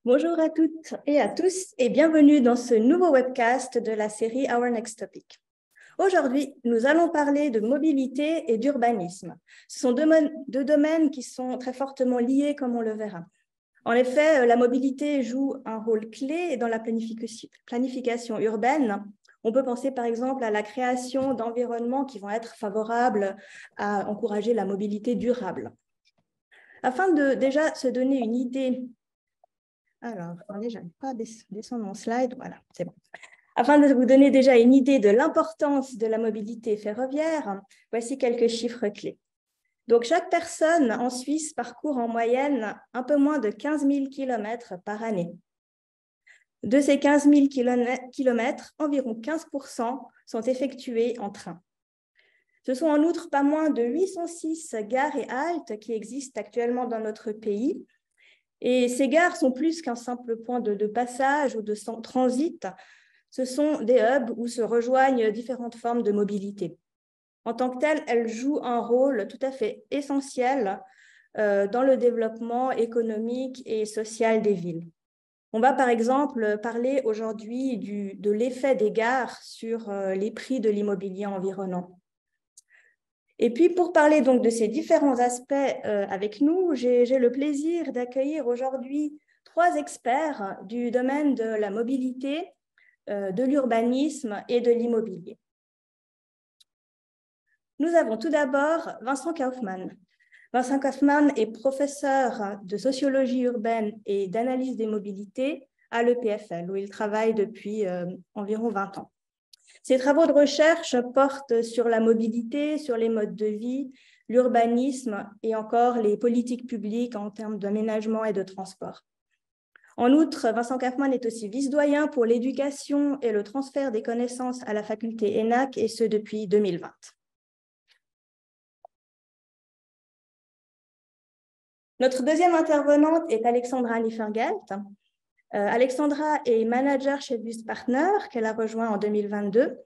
Bonjour à toutes et à tous et bienvenue dans ce nouveau webcast de la série Our Next Topic. Aujourd'hui, nous allons parler de mobilité et d'urbanisme. Ce sont deux domaines qui sont très fortement liés, comme on le verra. En effet, la mobilité joue un rôle clé dans la planification urbaine. On peut penser par exemple à la création d'environnements qui vont être favorables à encourager la mobilité durable. Afin de déjà se donner une idée. Alors, attendez, je n'arrive pas à descendre mon slide. Voilà, c'est bon. Afin de vous donner déjà une idée de l'importance de la mobilité ferroviaire, voici quelques chiffres clés. Donc, chaque personne en Suisse parcourt en moyenne un peu moins de 15 000 km par année. De ces 15 000 km, environ 15% sont effectués en train. Ce sont en outre pas moins de 806 gares et haltes qui existent actuellement dans notre pays. Et ces gares sont plus qu'un simple point de passage ou de transit. Ce sont des hubs où se rejoignent différentes formes de mobilité. En tant que telles, elles jouent un rôle tout à fait essentiel dans le développement économique et social des villes. On va par exemple parler aujourd'hui de l'effet des gares sur les prix de l'immobilier environnant. Et puis, pour parler donc de ces différents aspects avec nous, j'ai le plaisir d'accueillir aujourd'hui 3 experts du domaine de la mobilité, de l'urbanisme et de l'immobilier. Nous avons tout d'abord Vincent Kaufmann. Vincent Kaufmann est professeur de sociologie urbaine et d'analyse des mobilités à l'EPFL, où il travaille depuis environ 20 ans. Ses travaux de recherche portent sur la mobilité, sur les modes de vie, l'urbanisme et encore les politiques publiques en termes d'aménagement et de transport. En outre, Vincent Kaufmann est aussi vice-doyen pour l'éducation et le transfert des connaissances à la faculté ENAC, et ce depuis 2020. Notre deuxième intervenante est Alexandra Niefergelt. Alexandra est manager chez Wüst Partner, qu'elle a rejoint en 2022.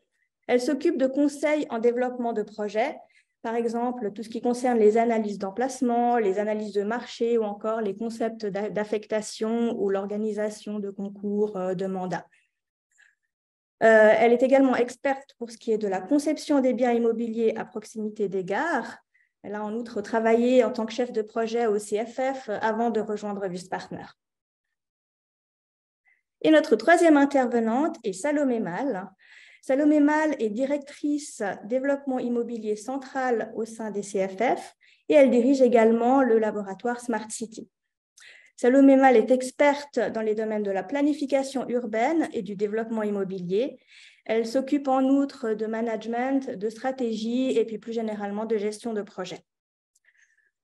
Elle s'occupe de conseils en développement de projets, par exemple tout ce qui concerne les analyses d'emplacement, les analyses de marché ou encore les concepts d'affectation ou l'organisation de concours de mandats. Elle est également experte pour ce qui est de la conception des biens immobiliers à proximité des gares. Elle a en outre travaillé en tant que chef de projet au CFF avant de rejoindre Wüst Partner. Et notre troisième intervenante est Salomé Mal. Salomé Mal est directrice développement immobilier central au sein des CFF et elle dirige également le laboratoire Smart City. Salomé Mal est experte dans les domaines de la planification urbaine et du développement immobilier. Elle s'occupe en outre de management, de stratégie et puis plus généralement de gestion de projet.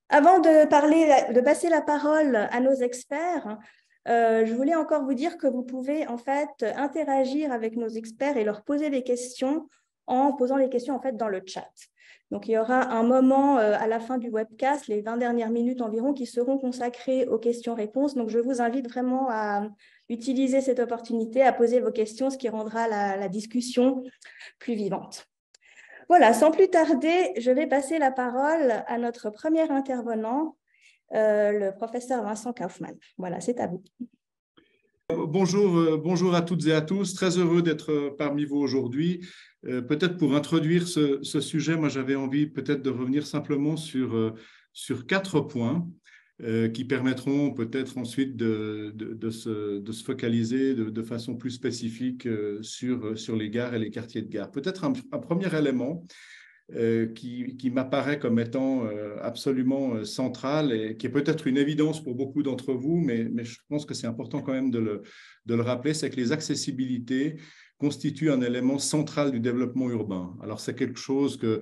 Avant de passer la parole à nos experts, je voulais encore vous dire que vous pouvez en fait interagir avec nos experts et leur poser des questions en posant les questions en fait dans le chat. Donc, il y aura un moment à la fin du webcast, les 20 dernières minutes environ, qui seront consacrées aux questions-réponses. Donc, je vous invite vraiment à utiliser cette opportunité, à poser vos questions, ce qui rendra la discussion plus vivante. Voilà, sans plus tarder, je vais passer la parole à notre premier intervenant, le professeur Vincent Kaufmann. Voilà, c'est à vous. Bonjour à toutes et à tous. Très heureux d'être parmi vous aujourd'hui. Peut-être pour introduire ce sujet, moi j'avais envie peut-être de revenir simplement sur 4 points qui permettront peut-être ensuite de se focaliser de façon plus spécifique sur les gares et les quartiers de gare. Peut-être un premier élément qui m'apparaît comme étant absolument central et qui est peut-être une évidence pour beaucoup d'entre vous, mais je pense que c'est important quand même de le rappeler, c'est que les accessibilités constituent un élément central du développement urbain. Alors, c'est quelque chose que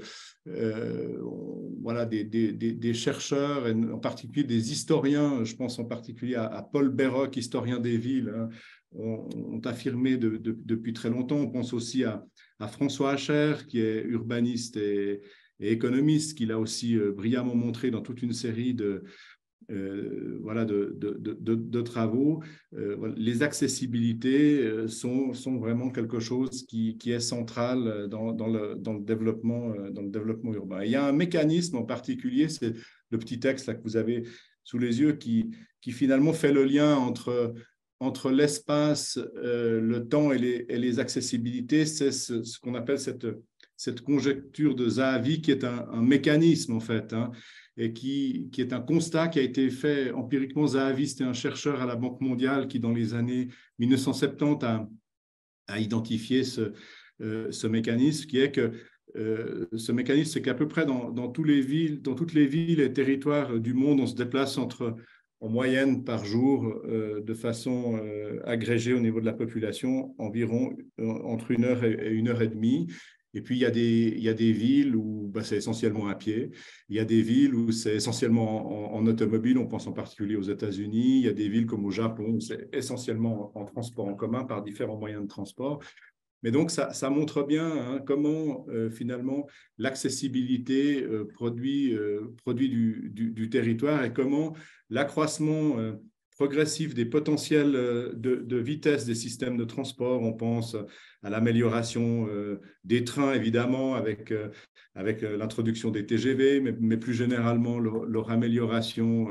voilà, des chercheurs, et en particulier des historiens, je pense en particulier à Paul Béroc, historien des villes, hein, ont affirmé depuis très longtemps. On pense aussi à François Hacher, qui est urbaniste et économiste, qui l'a aussi brillamment montré dans toute une série de travaux. Les accessibilités sont vraiment quelque chose qui est central dans le développement urbain. Et il y a un mécanisme en particulier, c'est le petit texte là que vous avez sous les yeux, qui finalement fait le lien entre entre l'espace, le temps et les accessibilités, c'est ce qu'on appelle cette conjecture de Zahavi, qui est un mécanisme, en fait, hein, et qui est un constat qui a été fait empiriquement. Zahavi, c'était un chercheur à la Banque mondiale qui, dans les années 1970, a identifié ce mécanisme, qui est que ce mécanisme, c'est qu'à peu près dans toutes les villes et territoires du monde, on se déplace en moyenne par jour, de façon agrégée au niveau de la population, environ entre 1 heure et 1 heure et demie. Et puis, il y a des villes où c'est essentiellement à pied. Il y a des villes où c'est essentiellement en automobile. On pense en particulier aux États-Unis. Il y a des villes comme au Japon où c'est essentiellement en transport en commun par différents moyens de transport. Mais donc, ça montre bien, hein, comment finalement l'accessibilité produit du territoire, et comment l'accroissement progressif des potentiels de vitesse des systèmes de transport. On pense à l'amélioration des trains, évidemment, avec l'introduction des TGV, mais plus généralement leur amélioration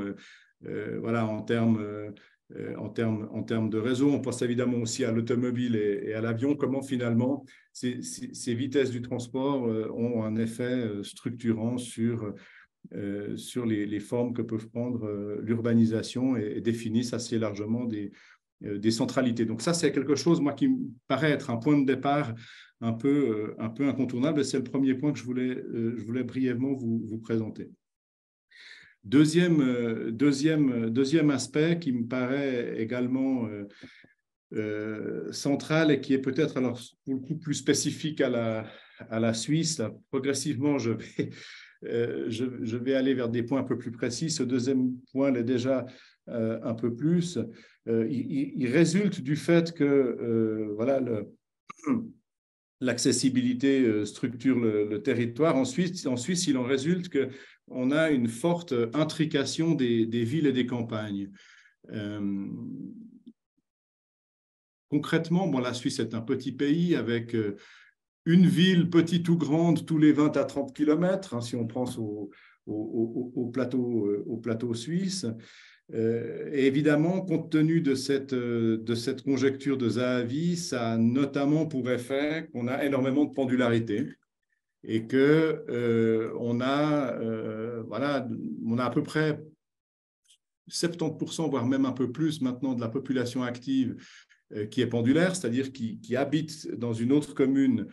voilà, en termes de réseau. On pense évidemment aussi à l'automobile et à l'avion, comment finalement ces vitesses du transport ont un effet structurant sur les formes que peuvent prendre l'urbanisation, et définissent assez largement des centralités. Donc ça, c'est quelque chose, moi, qui me paraît être un point de départ un peu incontournable, et c'est le premier point que je voulais brièvement vous présenter. Deuxième aspect qui me paraît également central, et qui est peut-être, alors, pour le coup, plus spécifique à la Suisse. Là, progressivement, je vais aller vers des points un peu plus précis. Ce deuxième point l'est déjà un peu plus. Il résulte du fait que voilà, l'accessibilité structure le territoire. En Suisse, il en résulte qu'on a une forte intrication des villes et des campagnes. Concrètement, la Suisse est un petit pays avec une ville, petite ou grande, tous les 20 à 30 kilomètres, hein, si on pense au plateau suisse. Et évidemment, compte tenu de cette conjecture de Zahavi, ça a notamment pour effet qu'on a énormément de pendularité, et qu'on voilà, on a à peu près 70%, voire même un peu plus maintenant, de la population active qui est pendulaire, c'est-à-dire qui habite dans une autre commune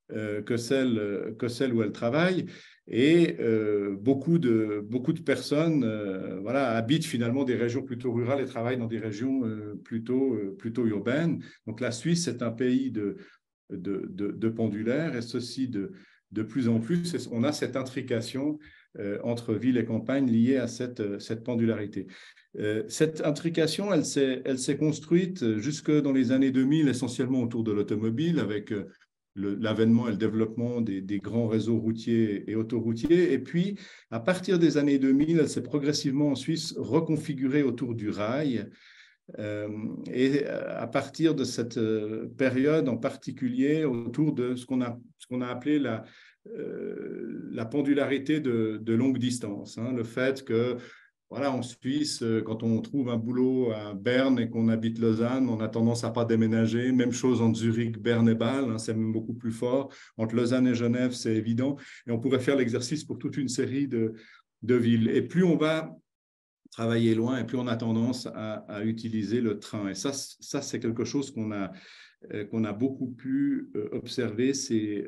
que celle où elle travaille. Et beaucoup de personnes voilà, habitent finalement des régions plutôt rurales et travaillent dans des régions plutôt urbaines. Donc la Suisse est un pays de pendulaires, et ceci de plus en plus. On a cette intrication entre ville et campagne liée à cette pendularité. Cette intrication, elle s'est construite jusque dans les années 2000, essentiellement autour de l'automobile, avec l'avènement et le développement des grands réseaux routiers et autoroutiers. Et puis, à partir des années 2000, elle s'est progressivement en Suisse reconfigurée autour du rail. Et à partir de cette période en particulier, autour de ce qu'on a appelé la pendularité de longue distance, hein, le fait que, voilà, en Suisse, quand on trouve un boulot à Berne et qu'on habite Lausanne, on a tendance à ne pas déménager. Même chose entre Zurich, Berne et Bâle, hein, c'est même beaucoup plus fort. Entre Lausanne et Genève, c'est évident. Et on pourrait faire l'exercice pour toute une série de villes. Et plus on va travailler loin, et plus on a tendance à utiliser le train. Et ça c'est quelque chose qu'on a beaucoup pu observer ces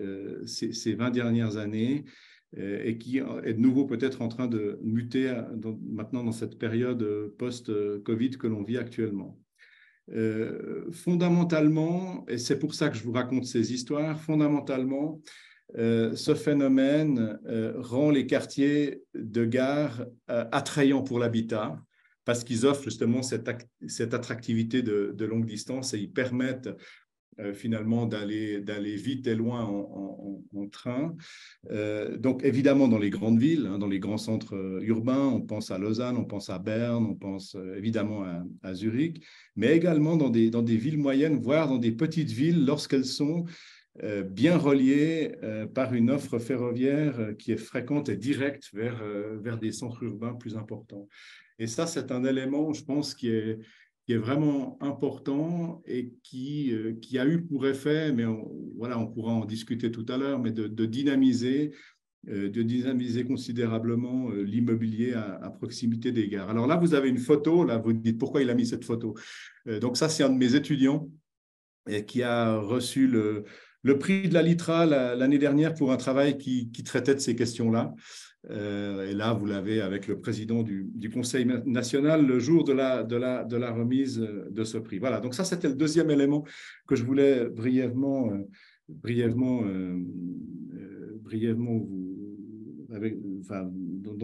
20 dernières années, et qui est de nouveau peut-être en train de muter maintenant dans cette période post-Covid que l'on vit actuellement. Fondamentalement, et c'est pour ça que je vous raconte ces histoires, fondamentalement, ce phénomène rend les quartiers de gare attrayants pour l'habitat, parce qu'ils offrent justement cette attractivité de longue distance, et ils permettent finalement d'aller vite et loin en train. Donc évidemment dans les grandes villes, hein, dans les grands centres urbains, on pense à Lausanne, on pense à Berne, on pense évidemment à Zurich, mais également dans des villes moyennes, voire dans des petites villes, lorsqu'elles sont bien reliées par une offre ferroviaire qui est fréquente et directe vers des centres urbains plus importants. Et ça, c'est un élément, je pense, qui est qui est vraiment important et qui a eu pour effet, mais voilà, on pourra en discuter tout à l'heure, mais de dynamiser considérablement l'immobilier à proximité des gares. Alors là, vous avez une photo, là, vous dites pourquoi il a mis cette photo. Donc ça, c'est un de mes étudiants et qui a reçu le prix de la Litra l'année dernière pour un travail qui traitait de ces questions-là. Et là, vous l'avez avec le président du Conseil national le jour de la remise de ce prix. Voilà, donc ça, c'était le deuxième élément que je voulais brièvement dont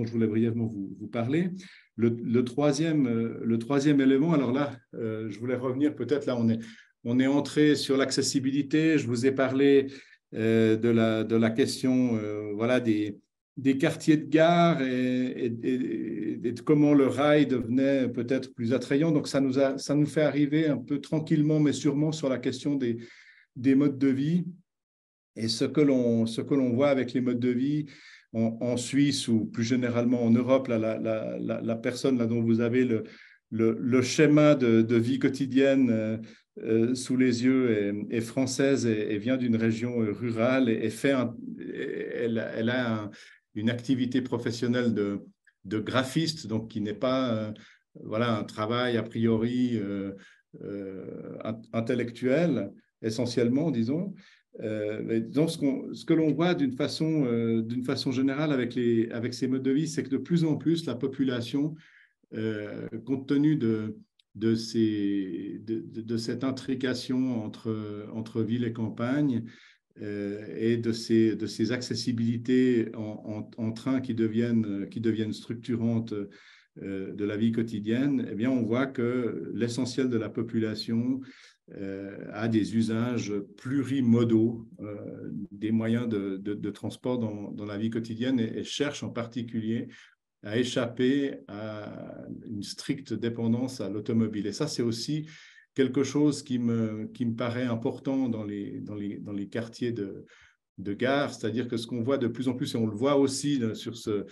je voulais brièvement vous parler. Le troisième élément, alors là, je voulais revenir peut-être, là, on est entré sur l'accessibilité. Je vous ai parlé de la question voilà, des quartiers de gare et de comment le rail devenait peut-être plus attrayant. Donc, ça nous fait arriver un peu tranquillement, mais sûrement sur la question des modes de vie. Et ce que l'on voit avec les modes de vie en Suisse ou plus généralement en Europe, là, la personne là, dont vous avez le schéma de vie quotidienne sous les yeux est française et vient d'une région rurale et elle a une activité professionnelle de graphiste, donc qui n'est pas voilà, un travail a priori intellectuel essentiellement, disons. Donc, ce que l'on voit d'une façon générale avec ces modes de vie, c'est que de plus en plus, la population, compte tenu de cette intrication entre ville et campagne et de ces accessibilités en train qui deviennent structurantes de la vie quotidienne, eh bien, on voit que l'essentiel de la population a des usages plurimodaux des moyens de transport dans la vie quotidienne et cherche en particulier à échapper à une stricte dépendance à l'automobile. Et ça, c'est aussi quelque chose qui me paraît important dans les quartiers de gare, c'est-à-dire que ce qu'on voit de plus en plus, et on le voit aussi sur ce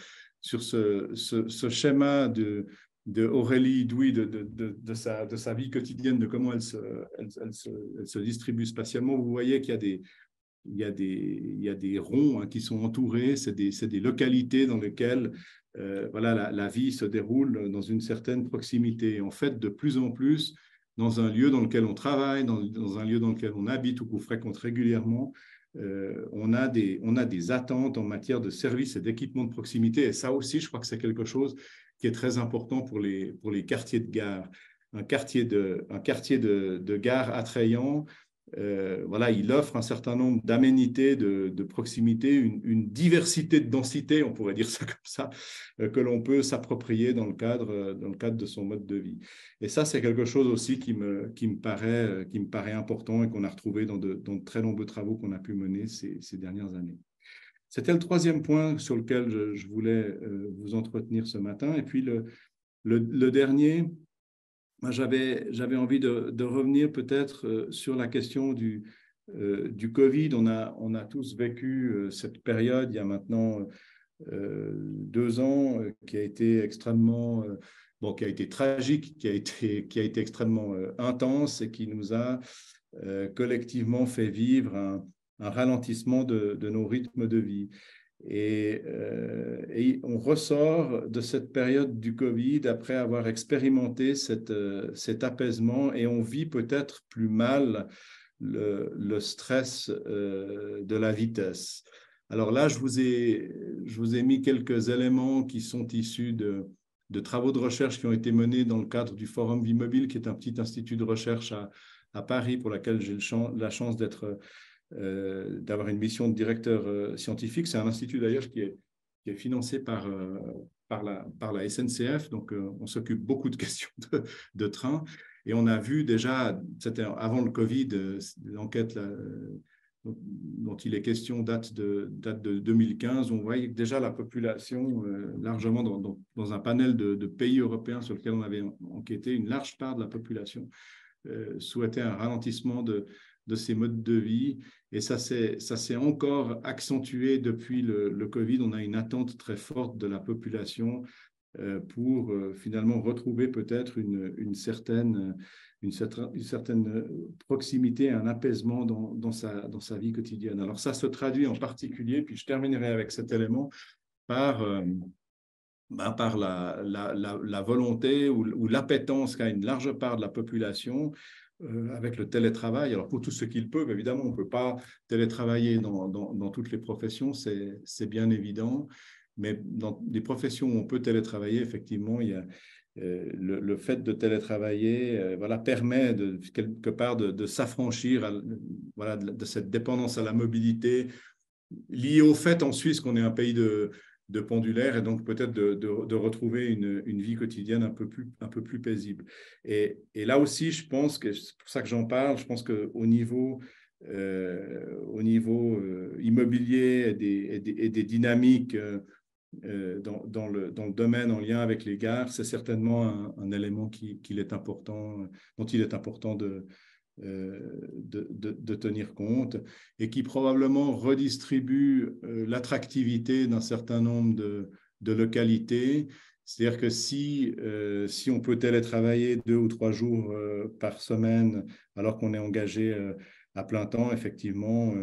schéma de Aurélie Douy, de sa vie quotidienne, de comment elle se distribue spatialement, vous voyez qu'il y a des ronds qui sont entourés, c'est des localités dans lesquelles voilà, la vie se déroule dans une certaine proximité. Et en fait, de plus en plus, dans un lieu dans lequel on travaille, dans un lieu dans lequel on habite ou qu'on fréquente régulièrement, on a des attentes en matière de services et d'équipements de proximité. Et ça aussi, je crois que c'est quelque chose qui est très important pour les quartiers de gare. Un quartier de gare attrayant, voilà, il offre un certain nombre d'aménités de proximité, une diversité de densité, on pourrait dire ça comme ça, que l'on peut s'approprier dans le cadre de son mode de vie. Et ça, c'est quelque chose aussi qui me paraît important et qu'on a retrouvé dans de très nombreux travaux qu'on a pu mener ces dernières années. C'était le troisième point sur lequel je voulais vous entretenir ce matin. Et puis le dernier, moi, j'avais envie de revenir peut-être sur la question du Covid. On a tous vécu cette période, il y a maintenant 2 ans, qui a été extrêmement, qui a été tragique, qui a été extrêmement intense et qui nous a collectivement fait vivre un ralentissement de nos rythmes de vie. Et on ressort de cette période du Covid après avoir expérimenté cet apaisement et on vit peut-être plus mal le stress de la vitesse. Alors là, je vous ai mis quelques éléments qui sont issus de travaux de recherche qui ont été menés dans le cadre du Forum Vie Mobile, qui est un petit institut de recherche à Paris pour laquelle j'ai la chance d'avoir une mission de directeur scientifique. C'est un institut d'ailleurs qui est financé par la SNCF, donc on s'occupe beaucoup de questions de train. Et on a vu déjà, c'était avant le Covid, l'enquête dont il est question date de 2015, on voyait que déjà la population, largement dans un panel de pays européens sur lequel on avait enquêté, une large part de la population souhaitait un ralentissement de ces modes de vie. Et ça s'est encore accentué depuis le Covid. On a une attente très forte de la population pour finalement retrouver peut-être une certaine proximité, un apaisement dans sa vie quotidienne. Alors ça se traduit en particulier, puis je terminerai avec cet élément, par la volonté ou l'appétence qu'a une large part de la population avec le télétravail. Alors, pour tous ceux qui le peuvent, évidemment, on ne peut pas télétravailler dans toutes les professions, c'est bien évident, mais dans des professions où on peut télétravailler, effectivement, il y a le fait de télétravailler permet quelque part de s'affranchir de cette dépendance à la mobilité liée au fait en Suisse qu'on est un pays de pendulaire et donc peut-être de retrouver une vie quotidienne un peu plus paisible. Et là aussi, je pense que c'est pour ça que j'en parle, je pense qu'au niveau immobilier et des dynamiques dans le domaine en lien avec les gares, c'est certainement un élément dont il est important de tenir compte et qui probablement redistribue l'attractivité d'un certain nombre de localités. C'est-à-dire que si on peut télétravailler 2 ou 3 jours par semaine alors qu'on est engagé à plein temps, effectivement,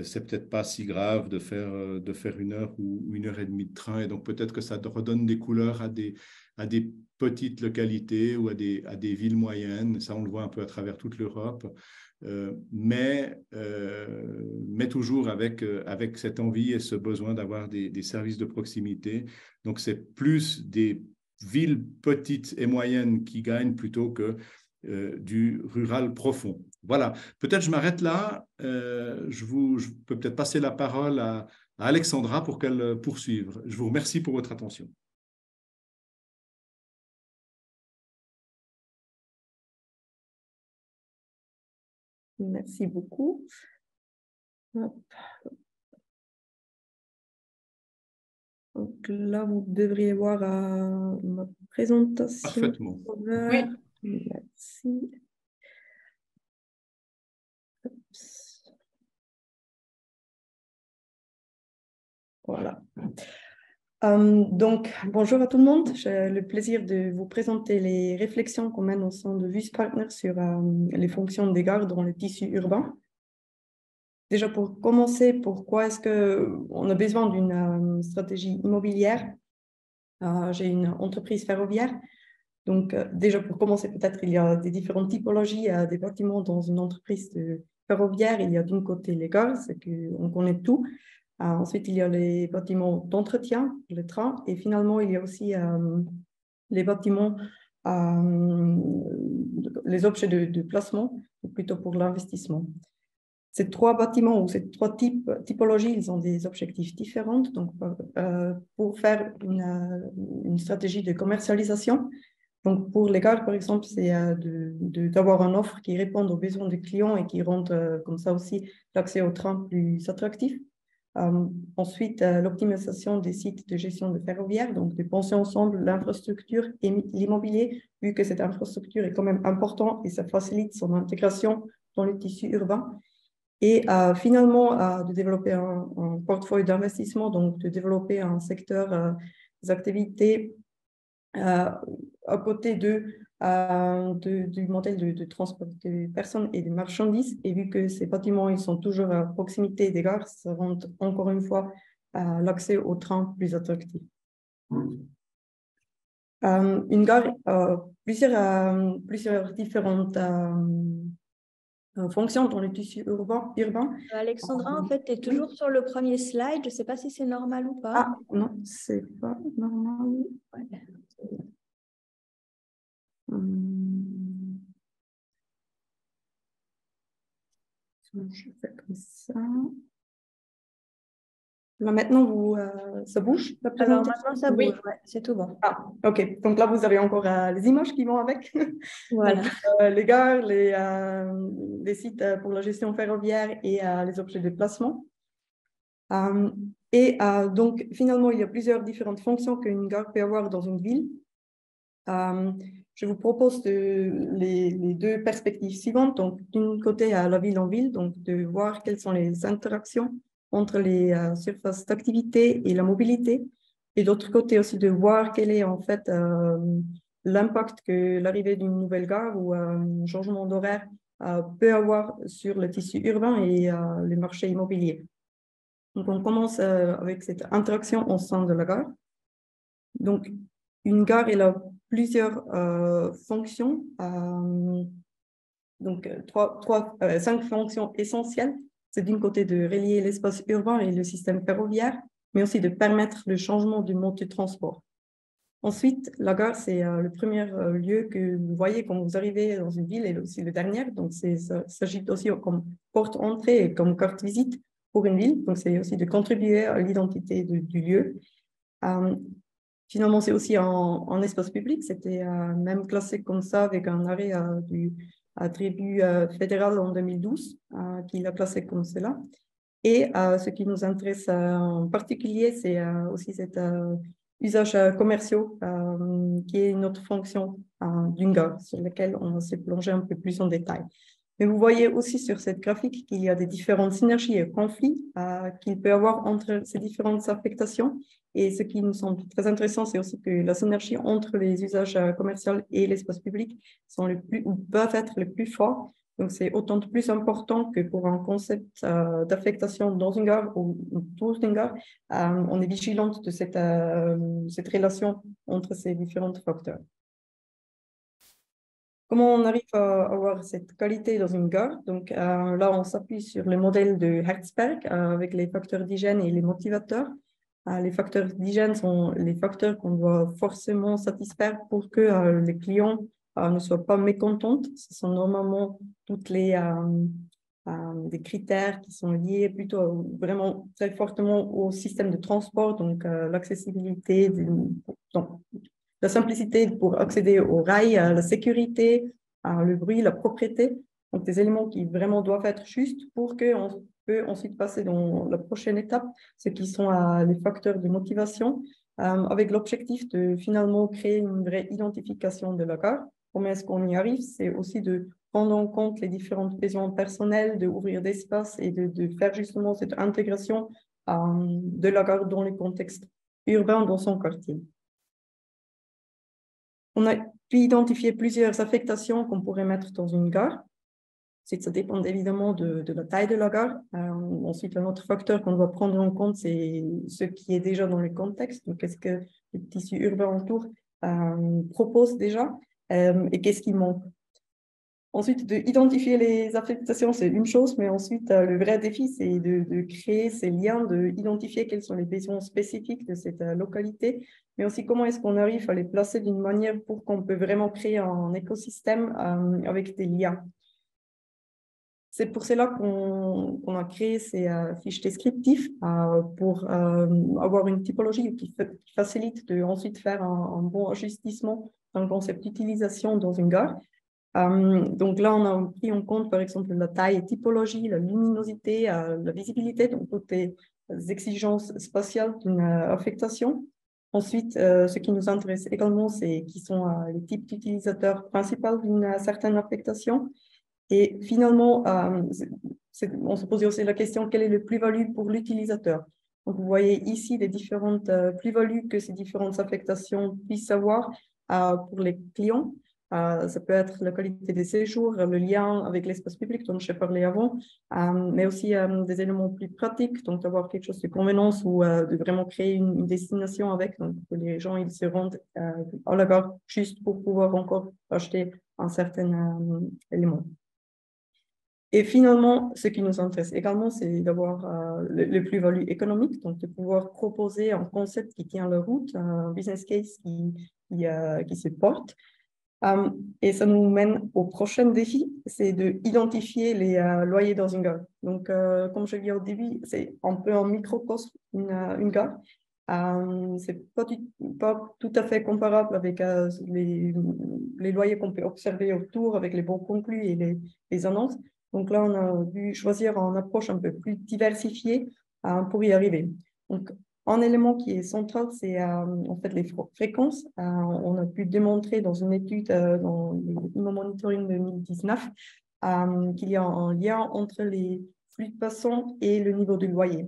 c'est peut-être pas si grave de faire 1 heure ou 1h30 de train. Et donc, peut-être que ça redonne des couleurs à des petites localités ou à des villes moyennes. Ça, on le voit un peu à travers toute l'Europe. Mais toujours avec cette envie et ce besoin d'avoir des services de proximité. Donc, c'est plus des villes petites et moyennes qui gagnent plutôt que du rural profond. Voilà, peut-être je m'arrête là. Je peux peut-être passer la parole à Alexandra pour qu'elle poursuive. Je vous remercie pour votre attention. Merci beaucoup. Hop. Donc là, vous devriez voir ma présentation. Parfaitement. Oui. Merci. Voilà. Donc, bonjour à tout le monde. J'ai le plaisir de vous présenter les réflexions qu'on mène au sein de VUS Partners sur les fonctions des gares dans le tissu urbain. Déjà, pour commencer, pourquoi est-ce qu'on a besoin d'une stratégie immobilière? J'ai une entreprise ferroviaire. Donc, déjà, pour commencer, peut-être, il y a des différentes typologies des bâtiments dans une entreprise ferroviaire. Il y a d'un côté les gares, c'est qu'on connaît tout. Ensuite, il y a les bâtiments d'entretien, les trains. Et finalement, il y a aussi les bâtiments, les objets de placement, ou plutôt pour l'investissement. Ces 3 bâtiments ou ces 3 typologies, ils ont des objectifs différents. Donc, pour faire une stratégie de commercialisation, donc pour les gares, par exemple, c'est d'avoir une offre qui réponde aux besoins des clients et qui rende comme ça aussi l'accès au train plus attractif. Ensuite, l'optimisation des sites de gestion de ferroviaire, donc de penser ensemble l'infrastructure et l'immobilier, vu que cette infrastructure est quand même importante et ça facilite son intégration dans le tissu urbain. Et finalement, de développer un portefeuille d'investissement, donc de développer un secteur des activités à côté du modèle de transport de personnes et de marchandises. Et vu que ces bâtiments ils sont toujours à proximité des gares, ça rend encore une fois l'accès au train plus attractif. Une gare a plusieurs différentes fonctions dans le tissu urbain. Alexandra, en fait, tu es toujours sur le premier slide. Je ne sais pas si c'est normal ou pas. Ah, non, c'est pas normal. Ouais. Je fais comme ça. Là, maintenant, ça bouge la présentation? Alors maintenant, ça bouge, oui. Ouais, c'est tout bon. Ah, ok. Donc là, vous avez encore les images qui vont avec. Voilà. Donc, les gares, les sites pour la gestion ferroviaire et les objets de placement. Donc, finalement, il y a plusieurs différentes fonctions qu'une gare peut avoir dans une ville. Je vous propose les 2 perspectives suivantes. Donc, d'un côté, à la ville en ville, donc de voir quelles sont les interactions entre les surfaces d'activité et la mobilité. et d'autre côté aussi de voir quel est en fait l'impact que l'arrivée d'une nouvelle gare ou un changement d'horaire peut avoir sur le tissu urbain et le marché immobilier. Donc, on commence avec cette interaction au sein de la gare. Donc, une gare, elle a plusieurs fonctions. Donc, 5 fonctions essentielles. C'est d'une côté de relier l'espace urbain et le système ferroviaire, mais aussi de permettre le changement du mode de transport. Ensuite, la gare, c'est le premier lieu que vous voyez quand vous arrivez dans une ville et aussi le dernier. Donc, ça s'agit aussi comme porte entrée et comme carte visite pour une ville. Donc, c'est aussi de contribuer à l'identité du lieu. Finalement, c'est aussi en espace public. C'était même classé comme ça avec un arrêt du tribunal fédéral en 2012 qui l'a classé comme cela. Et ce qui nous intéresse en particulier, c'est aussi cet usage commerciaux qui est une autre fonction d'une gare sur laquelle on va se plonger un peu plus en détail. Mais vous voyez aussi sur cette graphique qu'il y a des différentes synergies et conflits qu'il peut y avoir entre ces différentes affectations. Et ce qui nous semble très intéressant, c'est aussi que la synergie entre les usages commerciaux et l'espace public sont ou peuvent être les plus forts. Donc, c'est autant de plus important que pour un concept d'affectation dans une gare ou autour d'une gare, on est vigilante de cette relation entre ces différents facteurs. Comment on arrive à avoir cette qualité dans une gare? Donc là, on s'appuie sur le modèle de Herzberg avec les facteurs d'hygiène et les motivateurs. Les facteurs d'hygiène sont les facteurs qu'on doit forcément satisfaire pour que les clients ne soient pas mécontents. Ce sont normalement toutes les des critères qui sont liés plutôt vraiment très fortement au système de transport, donc l'accessibilité, la simplicité pour accéder aux rails, la sécurité, le bruit, la propreté. Donc, des éléments qui vraiment doivent être justes pour qu'on peut ensuite passer dans la prochaine étape, ce qui sont les facteurs de motivation, avec l'objectif de finalement créer une vraie identification de la gare. Comment est-ce qu'on y arrive? C'est aussi de prendre en compte les différentes besoins personnels, d'ouvrir d'espace et de faire justement cette intégration de la gare dans le contexte urbain dans son quartier. On a pu identifier plusieurs affectations qu'on pourrait mettre dans une gare. Ça dépend évidemment de la taille de la gare. Ensuite, un autre facteur qu'on doit prendre en compte, c'est ce qui est déjà dans le contexte. Donc, qu'est-ce que le tissu urbain autour propose déjà et qu'est-ce qui manque. Ensuite, d'identifier les affectations, c'est une chose, mais ensuite, le vrai défi, c'est de créer ces liens, d'identifier quels sont les besoins spécifiques de cette localité, mais aussi comment est-ce qu'on arrive à les placer d'une manière pour qu'on peut vraiment créer un écosystème avec des liens. C'est pour cela qu'on a créé ces fiches descriptives pour avoir une typologie qui facilite de ensuite faire un bon ajustement dans le concept d'utilisation dans une gare. Donc là, on a pris en compte, par exemple, la taille et typologie, la luminosité, la visibilité, donc toutes les exigences spatiales d'une affectation. Ensuite, ce qui nous intéresse également, c'est qui sont les types d'utilisateurs principaux d'une certaine affectation. Et finalement, on se pose aussi la question, quelle est le plus-value pour l'utilisateur? Donc, vous voyez ici les différentes plus-values que ces différentes affectations puissent avoir pour les clients. Ça peut être la qualité des séjours, le lien avec l'espace public dont j'ai parlé avant, mais aussi des éléments plus pratiques, donc d'avoir quelque chose de convenance ou de vraiment créer une destination avec, donc que les gens ils se rendent à la gare juste pour pouvoir encore acheter un certain élément. Et finalement, ce qui nous intéresse également, c'est d'avoir le plus-value économique, donc de pouvoir proposer un concept qui tient la route, un business case qui se porte. Et ça nous mène au prochain défi, c'est d'identifier les loyers dans une gare. Donc, comme je l'ai dit au début, c'est un peu un microcosme, une gare. C'est pas tout à fait comparable avec les loyers qu'on peut observer autour avec les bons conclus et les annonces. Donc là, on a dû choisir une approche un peu plus diversifiée pour y arriver. Donc, un élément qui est central, c'est en fait les fréquences. On a pu démontrer dans une étude dans le Monitoring 2019 qu'il y a un lien entre les flux de passants et le niveau du loyer.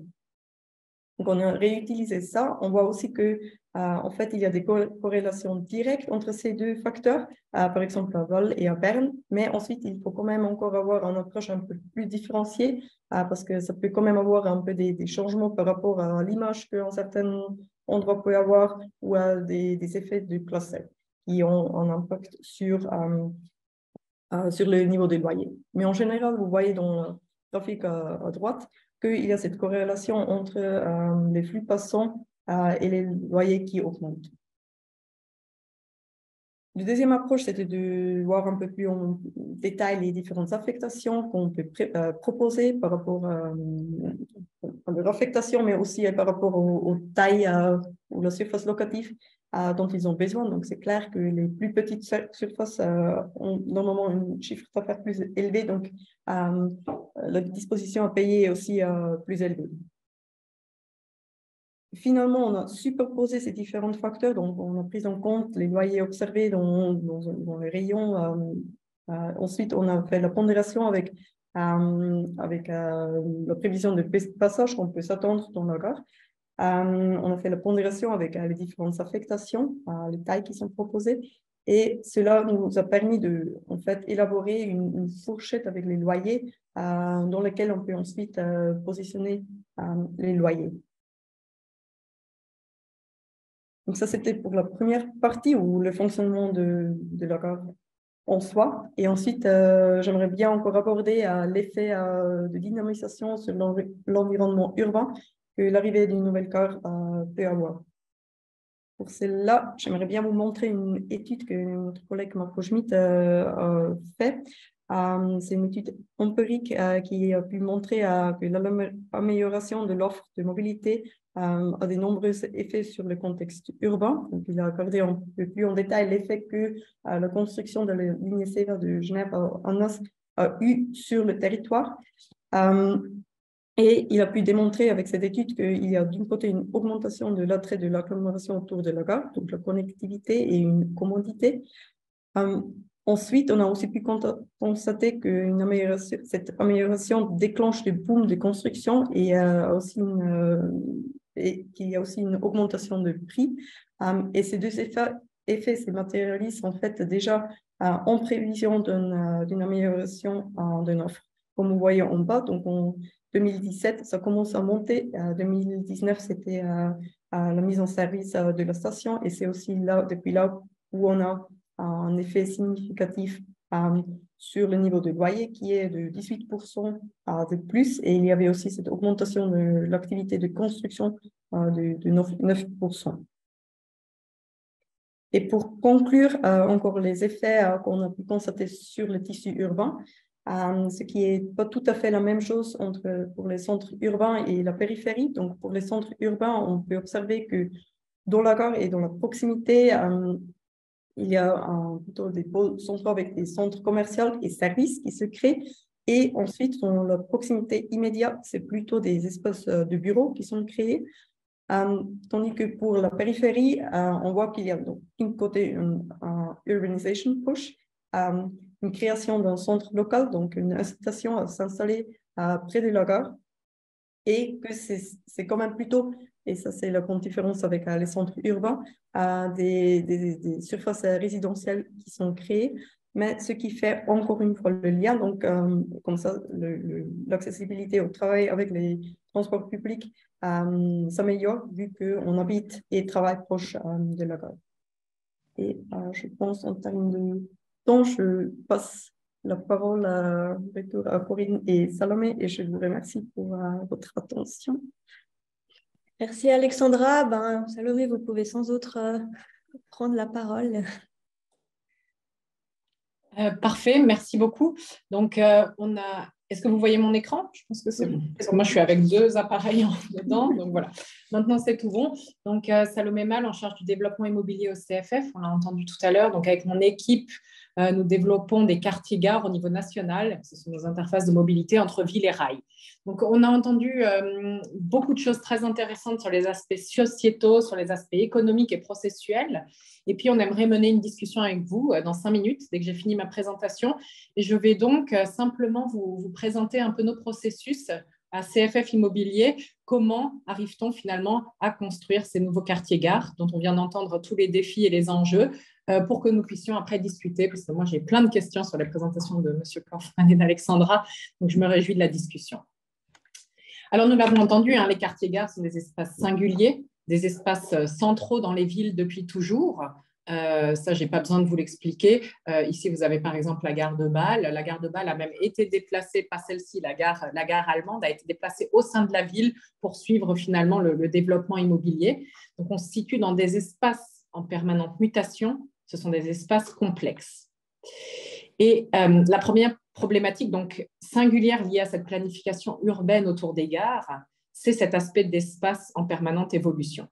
Donc, on a réutilisé ça. On voit aussi que, en fait, il y a des corrélations directes entre ces deux facteurs, par exemple à Val et à Berne. Mais ensuite, il faut quand même encore avoir une approche un peu plus différenciée, parce que ça peut quand même avoir un peu des changements par rapport à l'image qu'un certain endroit peut avoir, ou à des effets du cluster qui ont un impact sur le niveau des loyers. Mais en général, vous voyez dans le graphique à droite qu'il y a cette corrélation entre les flux passants et les loyers qui augmentent. La deuxième approche, c'était de voir un peu plus en détail les différentes affectations qu'on peut proposer par rapport à leur affectation, mais aussi par rapport aux tailles ou la surface locative dont ils ont besoin. Donc, c'est clair que les plus petites surfaces ont normalement un chiffre d'affaires plus élevé, donc la disposition à payer est aussi plus élevée. Finalement, on a superposé ces différents facteurs, donc on a pris en compte les loyers observés dans les rayons. Ensuite, on a fait la pondération avec la prévision de passage qu'on peut s'attendre dans la gare. On a fait la pondération avec les différentes affectations, les tailles qui sont proposées. Et cela nous a permis de, en fait, élaborer une fourchette avec les loyers dans lesquels on peut ensuite positionner les loyers. Donc ça, c'était pour la première partie, ou le fonctionnement de la gare en soi. Et ensuite, j'aimerais bien encore aborder l'effet de dynamisation sur l'environnement urbain que l'arrivée d'une nouvelle gare peut avoir. Pour celle-là, j'aimerais bien vous montrer une étude que notre collègue Marco Schmidt a fait. C'est une étude empirique qui a pu montrer que l'amélioration de l'offre de mobilité a de nombreux effets sur le contexte urbain. Donc, il a regardé un peu plus en détail l'effet que la construction de la ligne SEVA de Genève à Nas a eu sur le territoire. Et il a pu démontrer avec cette étude qu'il y a d'un côté une augmentation de l'attrait de l'agglomération autour de la gare, donc la connectivité et une commodité. Ensuite, on a aussi pu constater que cette amélioration déclenche le boom de construction et qu'il y a aussi une augmentation de prix. Et ces deux effets se matérialisent en fait déjà en prévision d'une amélioration de l'offre. Comme vous voyez en bas, donc en 2017, ça commence à monter. 2019, c'était la mise en service de la station, et c'est aussi là, depuis là où on a un effet significatif sur le niveau de loyer qui est de 18% de plus, et il y avait aussi cette augmentation de l'activité de construction de 9%. Et pour conclure, encore les effets qu'on a pu constater sur le tissu urbain, ce qui n'est pas tout à fait la même chose pour les centres urbains et la périphérie. Donc, pour les centres urbains, on peut observer que dans la gare et dans la proximité, il y a plutôt des pôles centraux avec des centres commerciaux et services qui se créent. Et ensuite, dans la proximité immédiate, c'est plutôt des espaces de bureaux qui sont créés. Tandis que pour la périphérie, on voit qu'il y a d'un côté une urbanisation push, une création d'un centre local, donc une incitation à s'installer près de la gare, et que c'est quand même plutôt, et ça c'est la grande différence avec les centres urbains, des surfaces résidentielles qui sont créées, mais ce qui fait encore une fois le lien, donc comme ça l'accessibilité au travail avec les transports publics s'améliore vu qu'on habite et travaille proche de la gare. Et je pense en termes de temps, je passe la parole à Corinne et Salomé, et je vous remercie pour votre attention. Merci Alexandra. Salomé, vous pouvez sans autre prendre la parole. Parfait, merci beaucoup. Donc, est-ce que vous voyez mon écran? Je pense que c'est bon. Parce que moi, je suis avec deux appareils dedans. Donc, voilà. Maintenant, c'est tout bon. Donc, Salomé Mal, en charge du développement immobilier au CFF. On l'a entendu tout à l'heure. Donc, avec mon équipe, nous développons des quartiers gares au niveau national. Ce sont des interfaces de mobilité entre ville et rail. Donc, on a entendu beaucoup de choses très intéressantes sur les aspects sociétaux, sur les aspects économiques et processuels. Et puis, on aimerait mener une discussion avec vous dans 5 minutes, dès que j'ai fini ma présentation. Et je vais donc simplement vous présenter un peu nos processus à CFF Immobilier, comment arrive-t-on finalement à construire ces nouveaux quartiers-gares dont on vient d'entendre tous les défis et les enjeux pour que nous puissions après discuter, parce que moi j'ai plein de questions sur la présentation de M. Kaufmann et d'Alexandra, donc je me réjouis de la discussion. Alors nous l'avons entendu, hein, les quartiers-gares sont des espaces singuliers, des espaces centraux dans les villes depuis toujours. Ça, je n'ai pas besoin de vous l'expliquer. Ici, vous avez par exemple la gare de Bâle. La gare de Bâle a même été déplacée, pas celle-ci, la gare allemande a été déplacée au sein de la ville pour suivre finalement le développement immobilier. Donc, on se situe dans des espaces en permanente mutation. Ce sont des espaces complexes. Et la première problématique donc, singulière liée à cette planification urbaine autour des gares, c'est cet aspect d'espace en permanente évolution.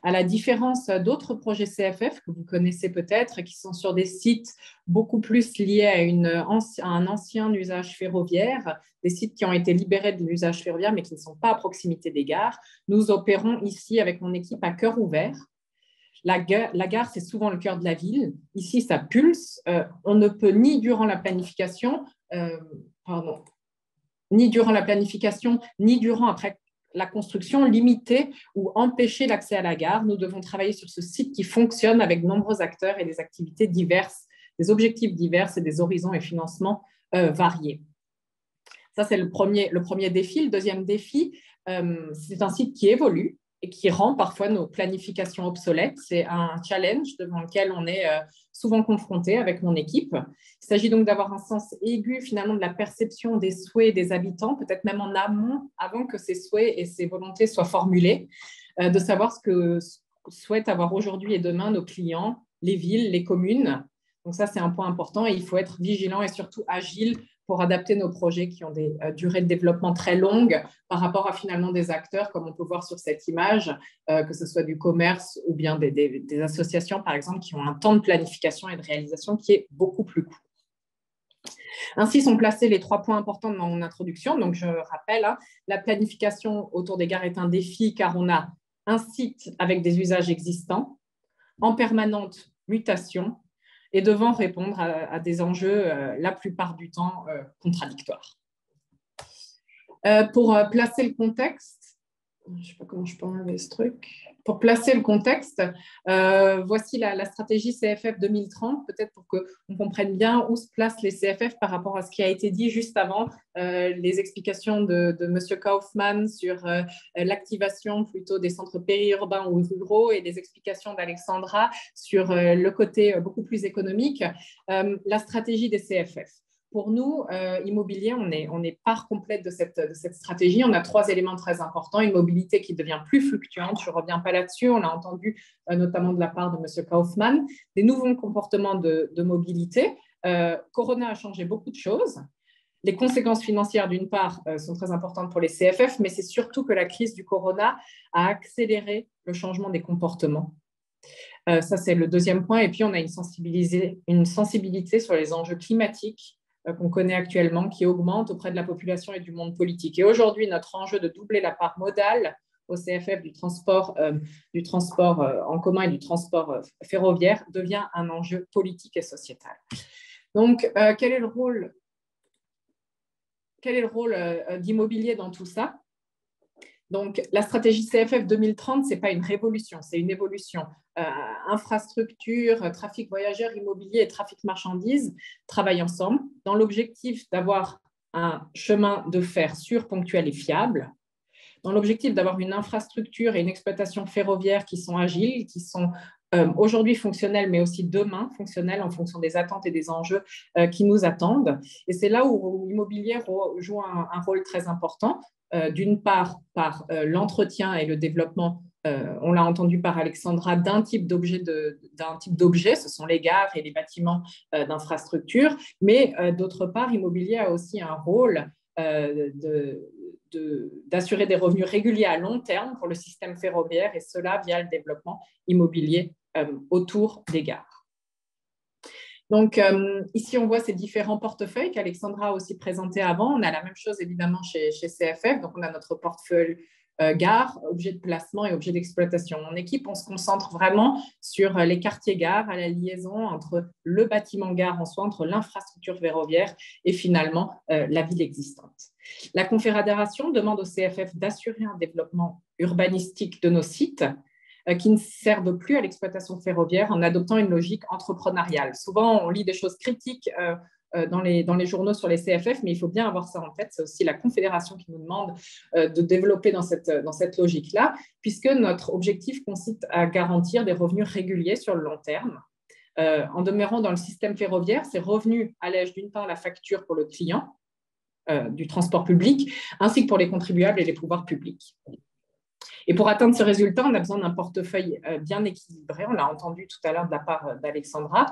À la différence d'autres projets CFF que vous connaissez peut-être, qui sont sur des sites beaucoup plus liés à un ancien usage ferroviaire, des sites qui ont été libérés de l'usage ferroviaire mais qui ne sont pas à proximité des gares, nous opérons ici avec mon équipe à cœur ouvert. La gare, c'est souvent le cœur de la ville. Ici, ça pulse. On ne peut ni durant la planification, ni durant après la construction, limiter ou empêcher l'accès à la gare. Nous devons travailler sur ce site qui fonctionne avec de nombreux acteurs et des activités diverses, des objectifs divers et des horizons et financements variés. Ça, c'est le premier défi. Le deuxième défi, c'est un site qui évolue et qui rend parfois nos planifications obsolètes. C'est un challenge devant lequel on est souvent confronté avec mon équipe. Il s'agit donc d'avoir un sens aigu finalement de la perception des souhaits des habitants, peut-être même en amont, avant que ces souhaits et ces volontés soient formulés, de savoir ce que souhaitent avoir aujourd'hui et demain nos clients, les villes, les communes. Donc ça, c'est un point important et il faut être vigilant et surtout agile pour adapter nos projets qui ont des durées de développement très longues par rapport à finalement des acteurs, comme on peut voir sur cette image, que ce soit du commerce ou bien des associations, par exemple, qui ont un temps de planification et de réalisation qui est beaucoup plus court. Ainsi sont placés les 3 points importants de mon introduction. Donc, je rappelle, hein, la planification autour des gares est un défi car on a un site avec des usages existants, en permanente mutation, et devant répondre à des enjeux la plupart du temps contradictoires. Pour placer le contexte, je ne sais pas comment je peux enlever ce truc. Pour placer le contexte, voici la stratégie CFF 2030, peut-être pour qu'on comprenne bien où se placent les CFF par rapport à ce qui a été dit juste avant, les explications de M. Kaufmann sur l'activation plutôt des centres périurbains ou ruraux et les explications d'Alexandra sur le côté beaucoup plus économique, la stratégie des CFF. Pour nous, immobilier, on est part complète de cette stratégie. On a 3 éléments très importants. Une mobilité qui devient plus fluctuante. Je ne reviens pas là-dessus. On l'a entendu notamment de la part de M. Kaufmann. Des nouveaux comportements de mobilité. Corona a changé beaucoup de choses. Les conséquences financières, d'une part, sont très importantes pour les CFF, mais c'est surtout que la crise du corona a accéléré le changement des comportements. Ça, c'est le deuxième point. Et puis, on a une sensibilité sur les enjeux climatiques qu'on connaît actuellement, qui augmente auprès de la population et du monde politique. Et aujourd'hui, notre enjeu de doubler la part modale au CFF du transport en commun et du transport ferroviaire devient un enjeu politique et sociétal. Donc, quel est le rôle d'immobilier dans tout ça? Donc, la stratégie CFF 2030, ce n'est pas une révolution, c'est une évolution. Infrastructure, trafic voyageurs, immobilier et trafic marchandises travaillent ensemble dans l'objectif d'avoir un chemin de fer sûr, ponctuel et fiable, dans l'objectif d'avoir une infrastructure et une exploitation ferroviaire qui sont agiles, qui sont aujourd'hui fonctionnelles, mais aussi demain fonctionnelles en fonction des attentes et des enjeux qui nous attendent. Et c'est là où l'immobilier joue un rôle très important. D'une part, par l'entretien et le développement, on l'a entendu par Alexandra, d'un type d'objet, ce sont les gares et les bâtiments d'infrastructure, mais d'autre part, immobilier a aussi un rôle d'assurer des revenus réguliers à long terme pour le système ferroviaire, et cela via le développement immobilier autour des gares. Donc, ici, on voit ces différents portefeuilles qu'Alexandra a aussi présentés avant. On a la même chose, évidemment, chez CFF. Donc, on a notre portefeuille gare, objet de placement et objet d'exploitation. En équipe, on se concentre vraiment sur les quartiers gares, à la liaison entre le bâtiment gare en soi, entre l'infrastructure ferroviaire et finalement la ville existante. La Confédération demande au CFF d'assurer un développement urbanistique de nos sites qui ne servent plus à l'exploitation ferroviaire en adoptant une logique entrepreneuriale. Souvent, on lit des choses critiques dans les journaux sur les CFF, mais il faut bien avoir ça en tête. C'est aussi la Confédération qui nous demande de développer dans cette logique-là, puisque notre objectif consiste à garantir des revenus réguliers sur le long terme. En demeurant dans le système ferroviaire, ces revenus allègent d'une part la facture pour le client du transport public, ainsi que pour les contribuables et les pouvoirs publics. Et pour atteindre ce résultat, on a besoin d'un portefeuille bien équilibré. On l'a entendu tout à l'heure de la part d'Alexandra.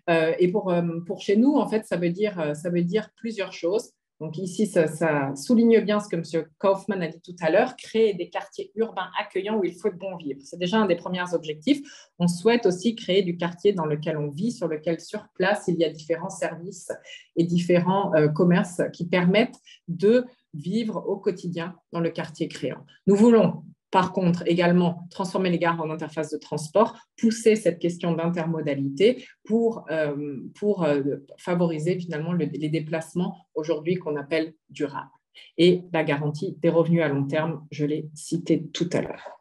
Et pour chez nous, en fait, ça veut dire plusieurs choses. Donc ici, ça souligne bien ce que M. Kaufmann a dit tout à l'heure, créer des quartiers urbains accueillants où il faut bon vivre. C'est déjà un des premiers objectifs. On souhaite aussi créer du quartier dans lequel on vit, sur lequel sur place, il y a différents services et différents commerces qui permettent de vivre au quotidien dans le quartier créant. Nous voulons par contre, également, transformer les gares en interface de transport, pousser cette question d'intermodalité pour favoriser finalement les déplacements aujourd'hui qu'on appelle durables. Et la garantie des revenus à long terme, je l'ai cité tout à l'heure.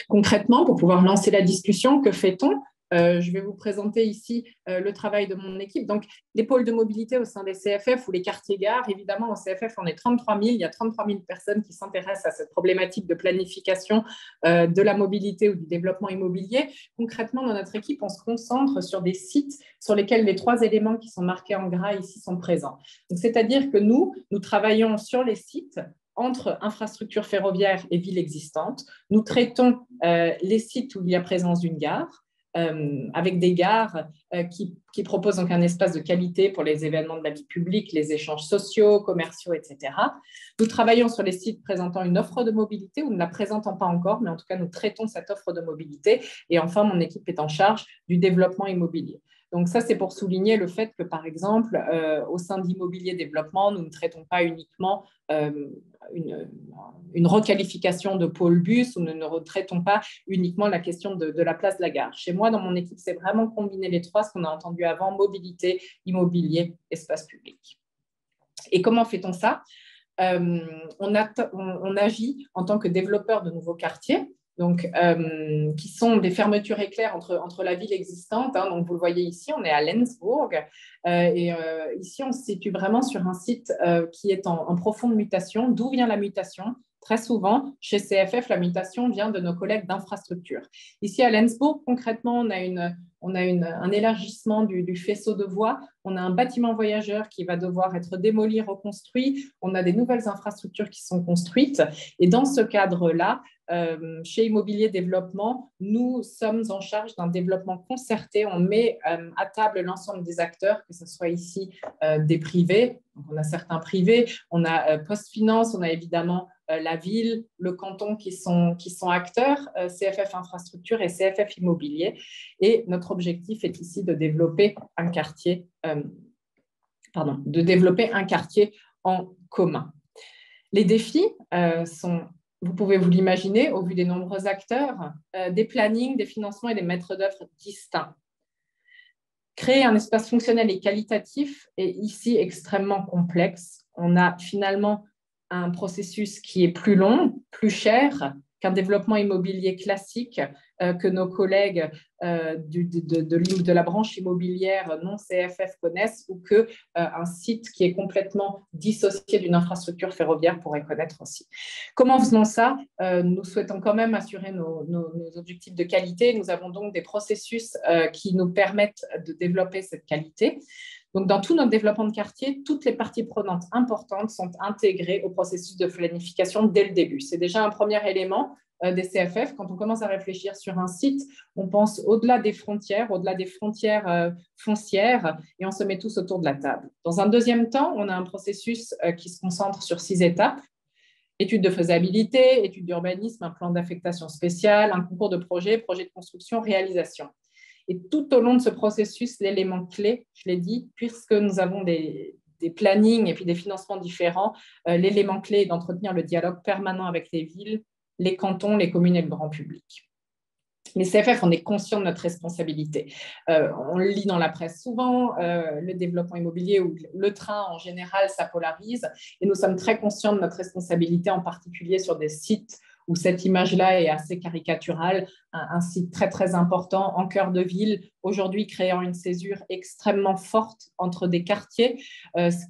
Concrètement, pour pouvoir lancer la discussion, que fait-on ? Je vais vous présenter ici le travail de mon équipe. Donc, les pôles de mobilité au sein des CFF ou les quartiers-gares, évidemment, au CFF, on est 33 000. Il y a 33 000 personnes qui s'intéressent à cette problématique de planification de la mobilité ou du développement immobilier. Concrètement, dans notre équipe, on se concentre sur des sites sur lesquels les 3 éléments qui sont marqués en gras ici sont présents. C'est-à-dire que nous travaillons sur les sites entre infrastructures ferroviaires et villes existantes. Nous traitons les sites où il y a présence d'une gare, avec des gares qui proposent donc un espace de qualité pour les événements de la vie publique, les échanges sociaux, commerciaux, etc. Nous travaillons sur les sites présentant une offre de mobilité ou ne la présentant pas encore, mais en tout cas, nous traitons cette offre de mobilité. Et enfin, mon équipe est en charge du développement immobilier. Donc ça, c'est pour souligner le fait que, par exemple, au sein d'Immobilier Développement, nous ne traitons pas uniquement une requalification de pôle bus ou nous ne traitons pas uniquement la question de la place de la gare. Chez moi, dans mon équipe, c'est vraiment combiner les 3, ce qu'on a entendu avant, mobilité, immobilier, espace public. Et comment fait-on ça ? On agit en tant que développeur de nouveaux quartiers, donc, qui sont des fermetures éclairs entre la ville existante. Donc, vous le voyez ici, on est à Lenzburg. Ici, on se situe vraiment sur un site qui est en profonde mutation. D'où vient la mutation ? Très souvent, chez CFF, la mutation vient de nos collègues d'infrastructure. Ici, à Lenzburg, concrètement, on a un élargissement du faisceau de voies. On a un bâtiment voyageur qui va devoir être démoli, reconstruit. On a des nouvelles infrastructures qui sont construites. Et dans ce cadre-là, chez Immobilier Développement, nous sommes en charge d'un développement concerté. On met à table l'ensemble des acteurs, que ce soit ici des privés. Donc on a certains privés, on a PostFinance, on a évidemment la ville, le canton qui sont acteurs, CFF Infrastructure et CFF Immobilier. Et notre objectif est ici de développer un quartier, en commun. Les défis sont, vous pouvez vous l'imaginer, au vu des nombreux acteurs, des plannings, des financements et des maîtres d'œuvre distincts. Créer un espace fonctionnel et qualitatif est ici extrêmement complexe. On a finalement un processus qui est plus long, plus cher qu'un développement immobilier classique que nos collègues de la branche immobilière non CFF connaissent ou qu'un site qui est complètement dissocié d'une infrastructure ferroviaire pourrait connaître aussi. Comment faisons ça ? Nous souhaitons quand même assurer nos objectifs de qualité. Nous avons donc des processus qui nous permettent de développer cette qualité. Donc, dans tout notre développement de quartier, toutes les parties prenantes importantes sont intégrées au processus de planification dès le début. C'est déjà un premier élément des CFF. Quand on commence à réfléchir sur un site, on pense au-delà des frontières foncières, et on se met tous autour de la table. Dans un deuxième temps, on a un processus qui se concentre sur 6 étapes. Étude de faisabilité, étude d'urbanisme, un plan d'affectation spéciale, un concours de projet de construction, réalisation. Et tout au long de ce processus, l'élément clé, je l'ai dit, puisque nous avons des plannings et puis des financements différents, l'élément clé est d'entretenir le dialogue permanent avec les villes, les cantons, les communes et le grand public. Les CFF, on est conscient de notre responsabilité. On le lit dans la presse souvent, le développement immobilier ou le train en général, ça polarise. Et nous sommes très conscients de notre responsabilité, en particulier sur des sites où cette image-là est assez caricaturale, un site très, très important en cœur de ville, aujourd'hui créant une césure extrêmement forte entre des quartiers,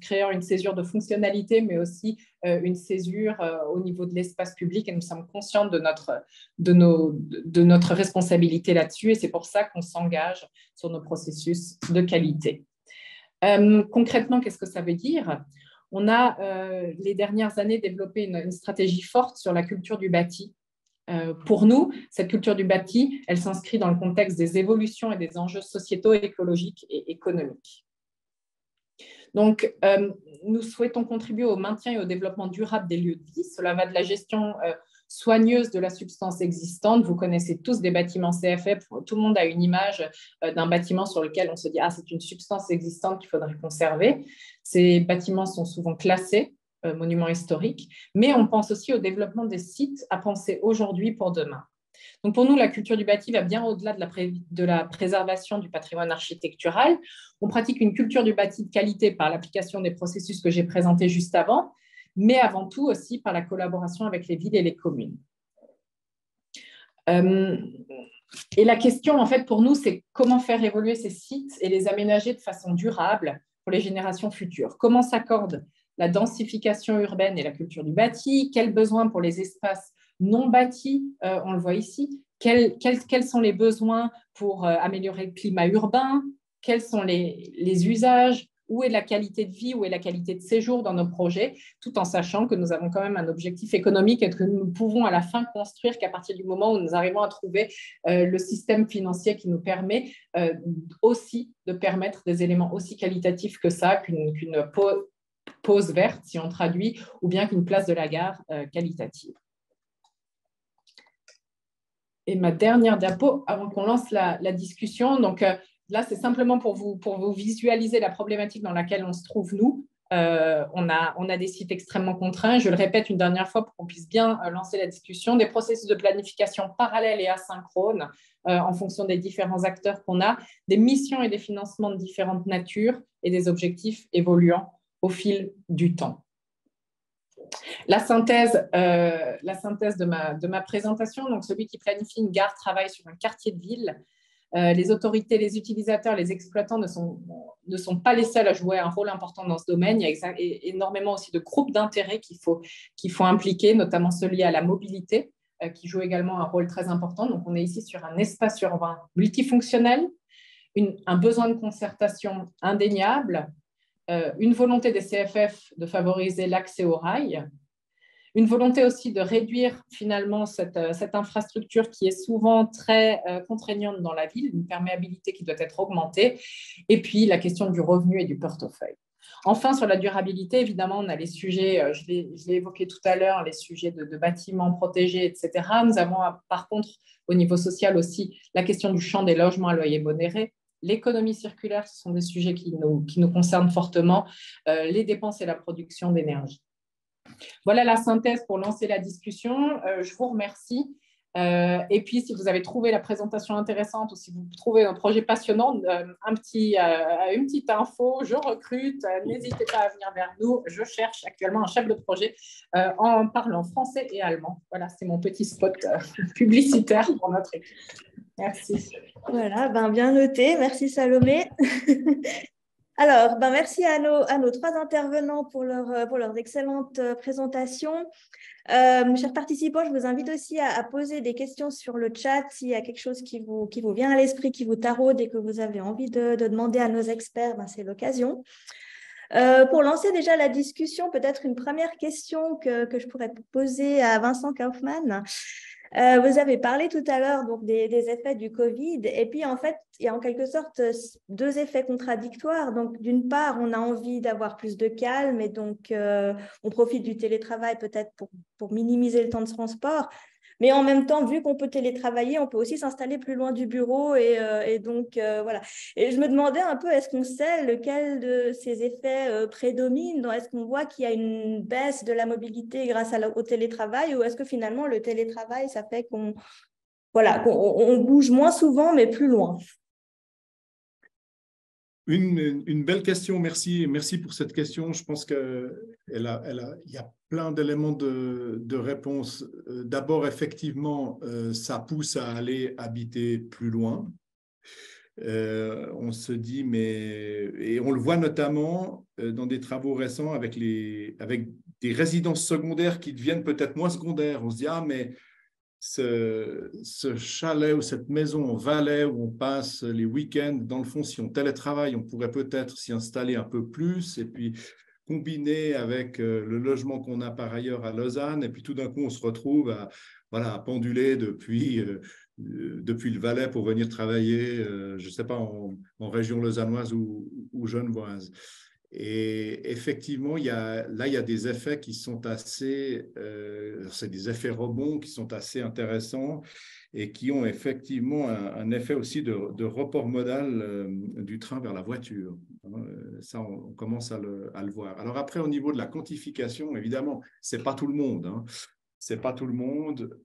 créant une césure de fonctionnalité, mais aussi une césure au niveau de l'espace public. Et nous sommes conscients de notre responsabilité là-dessus. Et c'est pour ça qu'on s'engage sur nos processus de qualité. Concrètement, qu'est-ce que ça veut dire ? On a, les dernières années, développé une stratégie forte sur la culture du bâti. Pour nous, cette culture du bâti, elle s'inscrit dans le contexte des évolutions et des enjeux sociétaux, écologiques et économiques. Donc, nous souhaitons contribuer au maintien et au développement durable des lieux de vie. Cela va de la gestion soigneuse de la substance existante. Vous connaissez tous des bâtiments CFF. Tout le monde a une image d'un bâtiment sur lequel on se dit « Ah, c'est une substance existante qu'il faudrait conserver ». Ces bâtiments sont souvent classés, monuments historiques, mais on pense aussi au développement des sites à penser aujourd'hui pour demain. Donc pour nous, la culture du bâti va bien au-delà de la préservation du patrimoine architectural. On pratique une culture du bâti de qualité par l'application des processus que j'ai présentés juste avant, mais avant tout aussi par la collaboration avec les villes et les communes. Et la question, en fait, pour nous, c'est comment faire évoluer ces sites et les aménager de façon durable pour les générations futures. Comment s'accorde la densification urbaine et la culture du bâti? Quels besoins pour les espaces non bâtis, on le voit ici? Quels sont les besoins pour améliorer le climat urbain? Quels sont les usages? Où est la qualité de vie, où est la qualité de séjour dans nos projets, tout en sachant que nous avons quand même un objectif économique et que nous pouvons à la fin construire qu'à partir du moment où nous arrivons à trouver le système financier qui nous permet aussi de permettre des éléments aussi qualitatifs que ça, qu'une pause verte, si on traduit, ou bien qu'une place de la gare qualitative. Et ma dernière diapo, avant qu'on lance la discussion, donc là, c'est simplement pour vous visualiser la problématique dans laquelle on se trouve, nous. On a des sites extrêmement contraints. Je le répète une dernière fois pour qu'on puisse bien lancer la discussion. Des processus de planification parallèles et asynchrones en fonction des différents acteurs qu'on a, des missions et des financements de différentes natures et des objectifs évoluant au fil du temps. La synthèse de ma présentation, donc celui qui planifie une gare travaille sur un quartier de ville. Les autorités, les utilisateurs, les exploitants ne sont pas les seuls à jouer un rôle important dans ce domaine. Il y a énormément aussi de groupes d'intérêt qu'il faut impliquer, notamment ceux liés à la mobilité, qui jouent également un rôle très important. Donc, on est ici sur un espace urbain multifonctionnel, un besoin de concertation indéniable, une volonté des CFF de favoriser l'accès au rail, une volonté aussi de réduire finalement cette infrastructure qui est souvent très contraignante dans la ville, une perméabilité qui doit être augmentée, et puis la question du revenu et du portefeuille. Enfin, sur la durabilité, évidemment, on a les sujets, je l'ai évoqué tout à l'heure, les sujets de bâtiments protégés, etc. Nous avons par contre, au niveau social aussi, la question du champ des logements à loyer modéré. L'économie circulaire, ce sont des sujets qui nous concernent fortement, les dépenses et la production d'énergie. Voilà la synthèse pour lancer la discussion. Je vous remercie. Et puis, si vous avez trouvé la présentation intéressante ou si vous trouvez un projet passionnant, une petite info, je recrute, n'hésitez pas à venir vers nous. Je cherche actuellement un chef de projet en parlant français et allemand. Voilà, c'est mon petit spot publicitaire pour notre équipe. Merci. Voilà, bien noté. Merci Salomé. Alors, merci à nos trois intervenants pour leurs excellentes présentations. Chers participants, je vous invite aussi à poser des questions sur le chat s'il y a quelque chose qui vous vient à l'esprit, qui vous taraude et que vous avez envie de demander à nos experts, c'est l'occasion. Pour lancer déjà la discussion, peut-être une première question que je pourrais poser à Vincent Kaufmann. Vous avez parlé tout à l'heure donc des effets du Covid et puis en fait, il y a en quelque sorte deux effets contradictoires. Donc d'une part, on a envie d'avoir plus de calme et donc on profite du télétravail peut-être pour minimiser le temps de transport. Mais en même temps, vu qu'on peut télétravailler, on peut aussi s'installer plus loin du bureau et donc voilà. Et je me demandais un peu, est-ce qu'on sait lequel de ces effets prédomine? Est-ce qu'on voit qu'il y a une baisse de la mobilité grâce au télétravail ou est-ce que finalement le télétravail, ça fait qu'on voilà, on bouge moins souvent, mais plus loin. Une belle question, merci pour cette question. Je pense qu'il y a plein d'éléments de réponse. D'abord, effectivement, ça pousse à aller habiter plus loin. On se dit, et on le voit notamment dans des travaux récents avec des résidences secondaires qui deviennent peut-être moins secondaires. On se dit, ah, mais ce chalet ou cette maison en Valais où on passe les week-ends, dans le fond, si on télétravaille, on pourrait peut-être s'y installer un peu plus et puis combiner avec le logement qu'on a par ailleurs à Lausanne. Et puis tout d'un coup, on se retrouve à penduler depuis le Valais pour venir travailler, je ne sais pas, en région lausannoise ou genevoise. Et effectivement, il y a des effets qui sont assez, c'est des effets rebonds qui sont assez intéressants et qui ont effectivement un effet aussi de report modal du train vers la voiture. Ça, on commence à le voir. Alors après, au niveau de la quantification, évidemment, ce n'est pas tout le monde, hein. C'est pas tout le monde.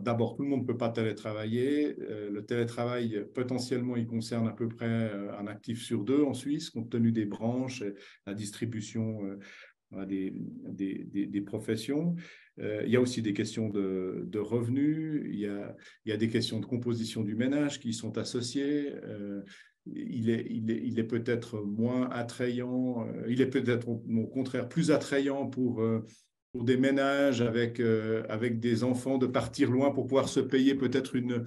D'abord, tout le monde ne peut pas télétravailler. Le télétravail, potentiellement, il concerne à peu près un actif sur 2 en Suisse, compte tenu des branches, et la distribution des professions. Il y a aussi des questions de revenus. Il y a des questions de composition du ménage qui sont associées. Il est peut-être moins attrayant. Il est peut-être au contraire plus attrayant pour des ménages avec des enfants de partir loin pour pouvoir se payer peut-être une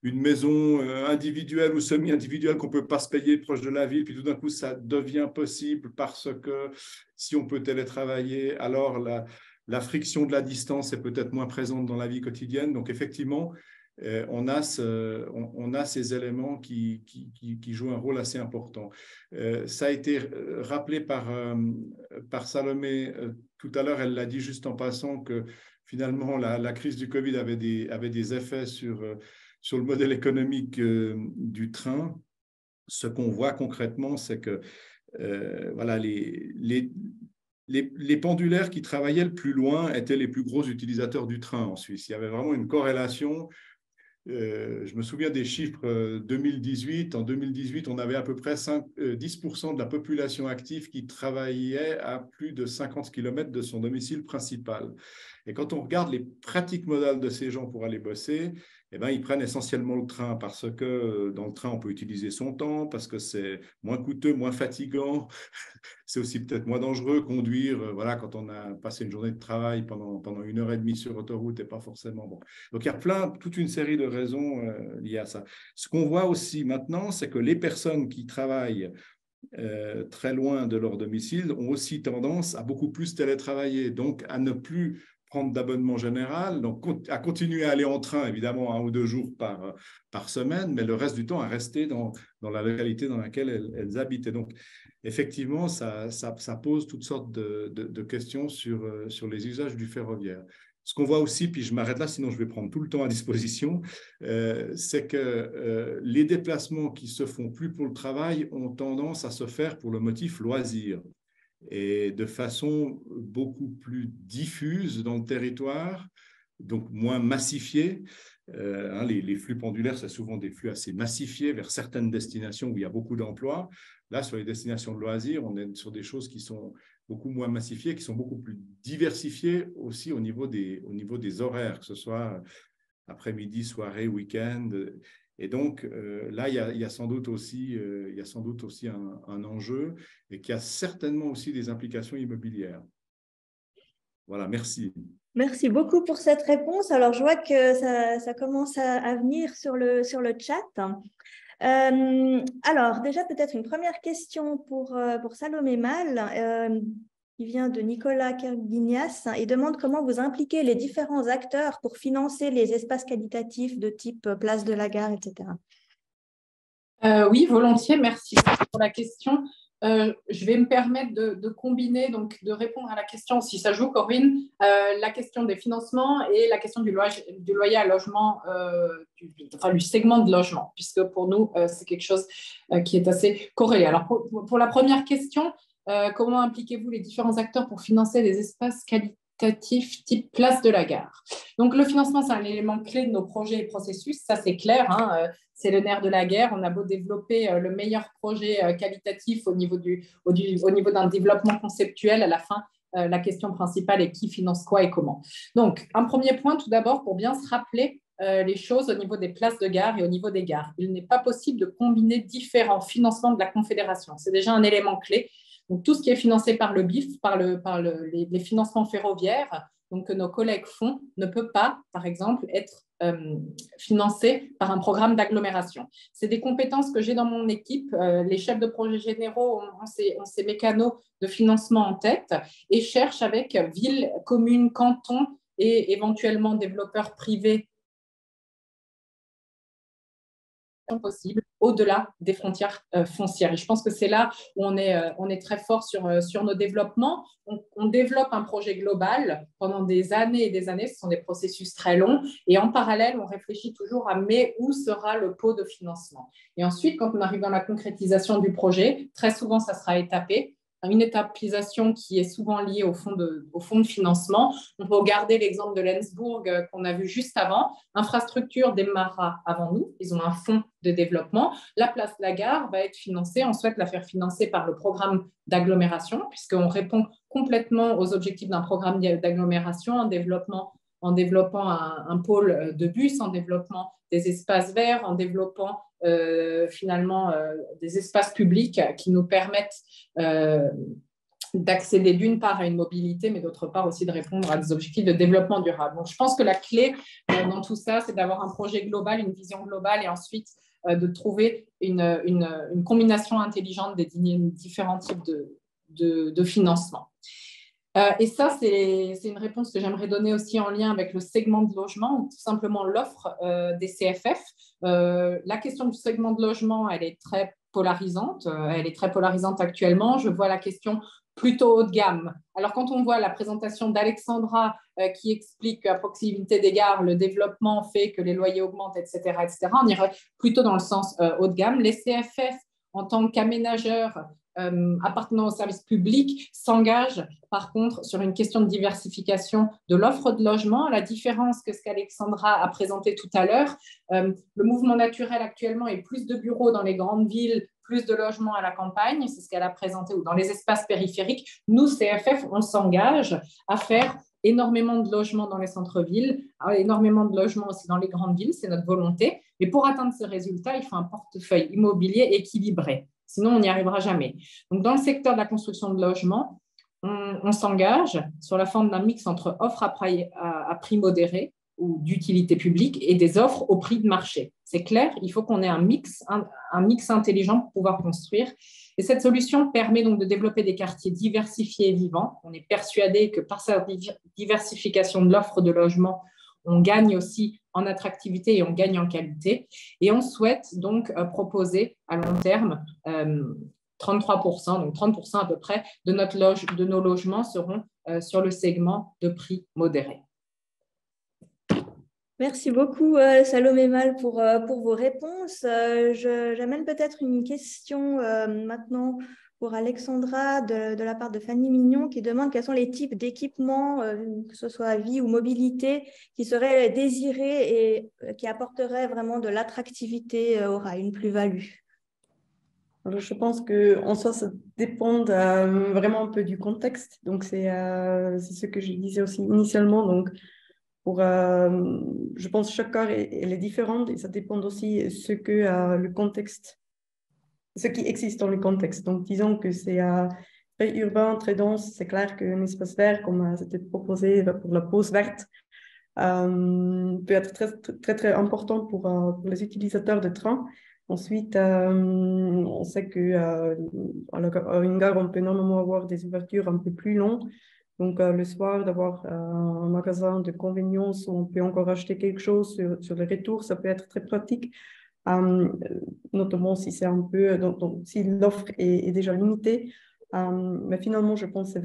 maison individuelle ou semi-individuelle qu'on ne peut pas se payer proche de la ville. Puis tout d'un coup, ça devient possible parce que si on peut télétravailler, alors la friction de la distance est peut-être moins présente dans la vie quotidienne. Donc effectivement, on a ces éléments qui jouent un rôle assez important. Ça a été rappelé par Salomé tout à l'heure, elle l'a dit juste en passant que finalement la crise du Covid avait des effets sur le modèle économique du train. Ce qu'on voit concrètement, c'est que voilà, les pendulaires qui travaillaient le plus loin étaient les plus gros utilisateurs du train en Suisse. Il y avait vraiment une corrélation. Je me souviens des chiffres 2018. En 2018, on avait à peu près 10% de la population active qui travaillait à plus de 50 km de son domicile principal. Et quand on regarde les pratiques modales de ces gens pour aller bosser, eh ben, ils prennent essentiellement le train parce que dans le train, on peut utiliser son temps, parce que c'est moins coûteux, moins fatigant. C'est aussi peut-être moins dangereux conduire voilà, quand on a passé une journée de travail pendant 1h30 sur autoroute et pas forcément bon. Donc, il y a toute une série de raisons liées à ça. Ce qu'on voit aussi maintenant, c'est que les personnes qui travaillent très loin de leur domicile ont aussi tendance à beaucoup plus télétravailler, donc à ne plus prendre d'abonnement général, donc à continuer à aller en train, évidemment, 1 ou 2 jours par semaine, mais le reste du temps à rester dans la localité dans laquelle elles habitent. Et donc, effectivement, ça pose toutes sortes de questions sur les usages du ferroviaire. Ce qu'on voit aussi, puis je m'arrête là, sinon je vais prendre tout le temps à disposition, c'est que les déplacements qui se font plus pour le travail ont tendance à se faire pour le motif loisir et de façon beaucoup plus diffuse dans le territoire, donc moins massifiée. Les flux pendulaires, c'est souvent des flux assez massifiés vers certaines destinations où il y a beaucoup d'emplois. Là, sur les destinations de loisirs, on est sur des choses qui sont beaucoup moins massifiées, qui sont beaucoup plus diversifiées aussi au niveau des horaires, que ce soit après-midi, soirée, week-end. Et donc, là, il y a sans doute aussi un enjeu et qui a certainement aussi des implications immobilières. Voilà, merci. Merci beaucoup pour cette réponse. Alors, je vois que ça commence à venir sur le chat. Alors, déjà, peut-être une première question pour Salomé Mal, qui vient de Nicolas Kerguignas et demande comment vous impliquez les différents acteurs pour financer les espaces qualitatifs de type place de la gare, etc. Oui, volontiers. Merci pour la question. Je vais me permettre de combiner, donc de répondre à la question, si ça joue, Corinne, la question des financements et la question du loyer à logement, du segment de logement, puisque pour nous, c'est quelque chose qui est assez corrélé. Alors, pour la première question, comment impliquez-vous les différents acteurs pour financer des espaces qualitatif type place de la gare. Donc, le financement, c'est un élément clé de nos projets et processus. Ça, c'est clair, hein, c'est le nerf de la guerre. On a beau développer le meilleur projet qualitatif au niveau d'un développement conceptuel, à la fin, la question principale est qui finance quoi et comment. Donc, un premier point, tout d'abord, pour bien se rappeler les choses au niveau des places de gare et au niveau des gares. Il n'est pas possible de combiner différents financements de la Confédération. C'est déjà un élément clé. Donc, tout ce qui est financé par le BIF, les financements ferroviaires, donc que nos collègues font, ne peut pas, par exemple, être financé par un programme d'agglomération. C'est des compétences que j'ai dans mon équipe. Les chefs de projet généraux ont ces mécanos de financement en tête et cherchent avec villes, communes, cantons et éventuellement développeurs privés possible au-delà des frontières foncières. Et je pense que c'est là où on est très fort sur nos développements. On développe un projet global pendant des années et des années. Ce sont des processus très longs. Et en parallèle, on réfléchit toujours à mais où sera le pot de financement. Et ensuite, quand on arrive dans la concrétisation du projet, très souvent, ça sera étapé. Une étapisation qui est souvent liée au fonds de financement. On peut regarder l'exemple de Lenzbourg qu'on a vu juste avant. Infrastructure démarrera avant nous. Ils ont un fonds de développement. La place de la gare va être financée. On souhaite la faire financer par le programme d'agglomération puisqu'on répond complètement aux objectifs d'un programme d'agglomération en développant un pôle de bus, en développant des espaces verts, en développant finalement des espaces publics qui nous permettent d'accéder d'une part à une mobilité, mais d'autre part aussi de répondre à des objectifs de développement durable. Donc, je pense que la clé dans tout ça, c'est d'avoir un projet global, une vision globale et ensuite de trouver une combinaison intelligente des différents types de financement. Et ça, c'est une réponse que j'aimerais donner aussi en lien avec le segment de logement, ou tout simplement l'offre des CFF. La question du segment de logement, elle est très polarisante. Elle est très polarisante actuellement. Je vois la question plutôt haut de gamme. Alors, quand on voit la présentation d'Alexandra qui explique qu'à proximité des gares, le développement fait que les loyers augmentent, etc., on irait plutôt dans le sens haut de gamme. Les CFF, en tant qu'aménageurs appartenant au service public, s'engagent par contre sur une question de diversification de l'offre de logement, à la différence que ce qu'Alexandra a présenté tout à l'heure. Le mouvement naturel actuellement est plus de bureaux dans les grandes villes, plus de logements à la campagne, c'est ce qu'elle a présenté, ou dans les espaces périphériques. Nous, CFF, on s'engage à faire énormément de logements dans les centres-villes, énormément de logements aussi dans les grandes villes, c'est notre volonté. Mais pour atteindre ce résultat, il faut un portefeuille immobilier équilibré. Sinon, on n'y arrivera jamais. Donc, dans le secteur de la construction de logements, on s'engage sur la forme d'un mix entre offres à prix modéré ou d'utilité publique et des offres au prix de marché. C'est clair, il faut qu'on ait un mix intelligent pour pouvoir construire. Et cette solution permet donc de développer des quartiers diversifiés et vivants. On est persuadé que par sa diversification de l'offre de logement, on gagne aussi en attractivité et on gagne en qualité. Et on souhaite donc proposer à long terme 33%, donc 30% à peu près de nos logements seront sur le segment de prix modéré. Merci beaucoup, Salomé Mal, pour vos réponses. J'amène peut-être une question maintenant pour Alexandra de la part de Fanny Mignon qui demande quels sont les types d'équipements, que ce soit vie ou mobilité, qui seraient désirés et qui apporteraient vraiment de l'attractivité au rail, une plus-value. Alors, je pense qu'en soi, ça dépend vraiment un peu du contexte. Donc, c'est ce que je disais aussi initialement. Donc, je pense que chaque cas elle est différente et ça dépend aussi le contexte, ce qui existe dans le contexte. Donc, disons que c'est très urbain, très dense. C'est clair qu'un espace vert, comme c'était proposé pour la pause verte, peut être très, très, très important pour les utilisateurs de train. Ensuite, on sait qu'à une gare, on peut normalement avoir des ouvertures un peu plus longues. Donc, le soir, d'avoir un magasin de convenience où on peut encore acheter quelque chose sur le retour, ça peut être très pratique, notamment si c'est un peu, si l'offre est déjà limitée. Mais finalement, je pense que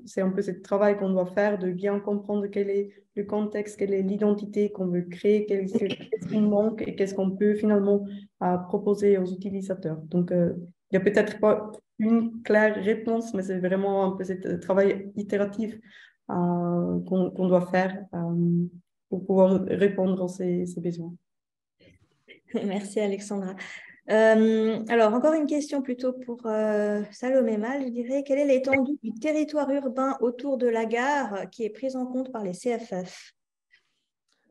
c'est un peu ce travail qu'on doit faire de bien comprendre quel est le contexte, quelle est l'identité qu'on veut créer, qu'est-ce qui manque et qu'est-ce qu'on peut finalement proposer aux utilisateurs. Donc, il n'y a peut-être pas une claire réponse, mais c'est vraiment un peu ce travail itératif qu'on doit faire pour pouvoir répondre à ces besoins. Merci Alexandra. Alors, encore une question plutôt pour Salomé Mal, je dirais. Quelle est l'étendue du territoire urbain autour de la gare qui est prise en compte par les CFF?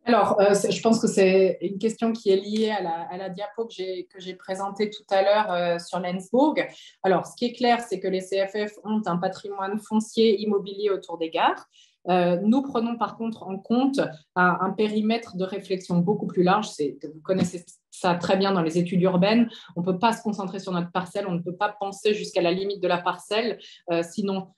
Alors, je pense que c'est une question qui est liée à la diapo que j'ai présentée tout à l'heure sur Lenzburg. Alors, ce qui est clair, c'est que les CFF ont un patrimoine foncier immobilier autour des gares. Nous prenons par contre en compte un périmètre de réflexion beaucoup plus large. Vous connaissez ça très bien dans les études urbaines. On ne peut pas se concentrer sur notre parcelle, on ne peut pas penser jusqu'à la limite de la parcelle, sinon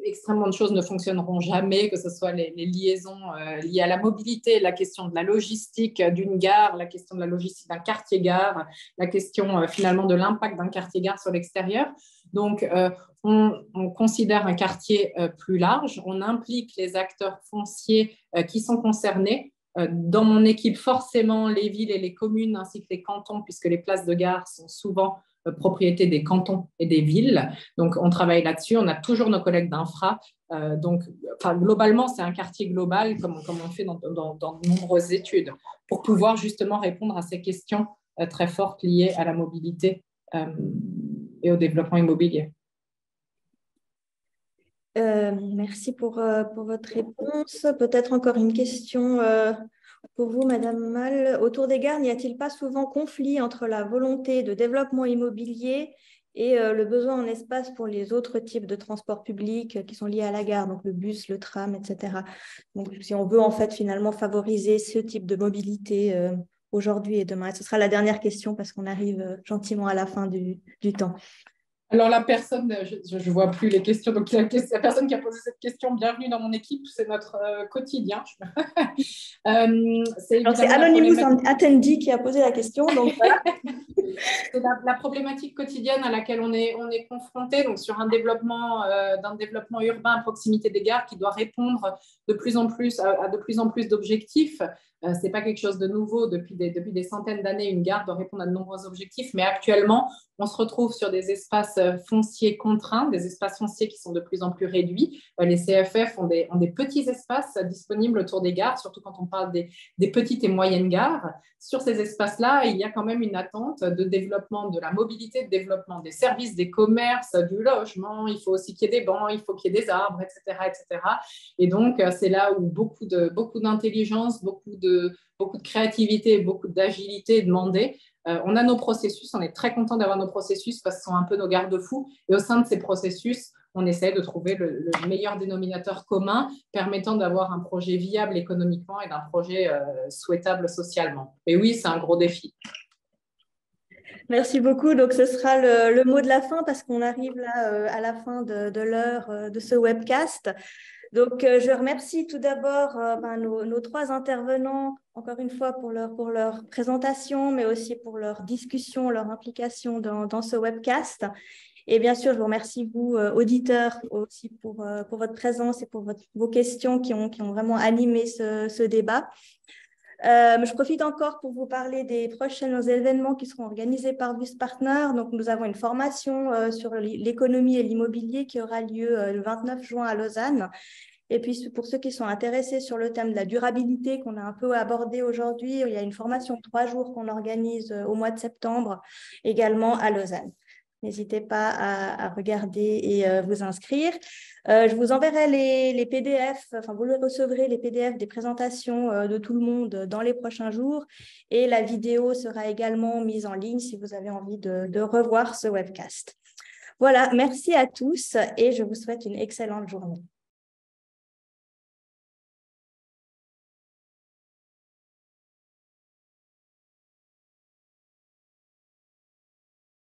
extrêmement de choses ne fonctionneront jamais, que ce soit les liaisons liées à la mobilité, la question de la logistique d'une gare, la question de la logistique d'un quartier-gare, la question finalement de l'impact d'un quartier-gare sur l'extérieur. Donc, on considère un quartier plus large, on implique les acteurs fonciers qui sont concernés. Dans mon équipe, forcément, les villes et les communes ainsi que les cantons, puisque les places de gare sont souvent propriété des cantons et des villes. Donc, on travaille là-dessus. On a toujours nos collègues d'infra. Donc, globalement, c'est un quartier global, comme on fait dans de nombreuses études, pour pouvoir justement répondre à ces questions très fortes liées à la mobilité et au développement immobilier. Merci pour votre réponse. Peut-être encore une question pour vous, Madame Mal. Autour des gares, n'y a-t-il pas souvent conflit entre la volonté de développement immobilier et le besoin en espace pour les autres types de transports publics qui sont liés à la gare, donc le bus, le tram, etc. Donc, si on veut en fait finalement favoriser ce type de mobilité aujourd'hui et demain. Ce sera la dernière question parce qu'on arrive gentiment à la fin du temps. Alors, la personne, je ne vois plus les questions, donc la personne qui a posé cette question, bienvenue dans mon équipe, c'est notre quotidien. C'est Anonymous Attendee qui a posé la question. Donc voilà. C'est la problématique quotidienne à laquelle on est confronté, donc sur un développement urbain à proximité des gares qui doit répondre de plus en plus à de plus en plus d'objectifs. Ce n'est pas quelque chose de nouveau. Depuis des centaines d'années, une gare doit répondre à de nombreux objectifs, mais actuellement, on se retrouve sur des espaces fonciers contraints, des espaces fonciers qui sont de plus en plus réduits. Les CFF ont des petits espaces disponibles autour des gares, surtout quand on parle des petites et moyennes gares. Sur ces espaces-là, il y a quand même une attente de développement de la mobilité, de développement des services, des commerces, du logement. Il faut aussi qu'il y ait des bancs, il faut qu'il y ait des arbres, etc., etc. Et donc, c'est là où beaucoup d'intelligence, beaucoup de créativité et beaucoup d'agilité est demandée. On a nos processus, on est très content d'avoir nos processus parce que ce sont un peu nos garde-fous. Et au sein de ces processus, on essaie de trouver le meilleur dénominateur commun permettant d'avoir un projet viable économiquement et d'un projet souhaitable socialement. Et oui, c'est un gros défi. Merci beaucoup. Donc, ce sera le mot de la fin parce qu'on arrive là à la fin de l'heure de ce webcast. Donc, je remercie tout d'abord nos trois intervenants, encore une fois, pour leur présentation, mais aussi pour leur discussion, leur implication dans ce webcast. Et bien sûr, je vous remercie, vous, auditeurs, aussi pour votre présence et pour vos questions qui ont vraiment animé ce débat. Je profite encore pour vous parler des prochains événements qui seront organisés par BusPartner. Donc, nous avons une formation sur l'économie et l'immobilier qui aura lieu le 29 juin à Lausanne. Et puis, pour ceux qui sont intéressés sur le thème de la durabilité qu'on a un peu abordé aujourd'hui, il y a une formation de 3 jours qu'on organise au mois de septembre également à Lausanne. N'hésitez pas à regarder et vous inscrire. Je vous enverrai les PDF, enfin vous recevrez les PDF des présentations de tout le monde dans les prochains jours et la vidéo sera également mise en ligne si vous avez envie de revoir ce webcast. Voilà, merci à tous et je vous souhaite une excellente journée.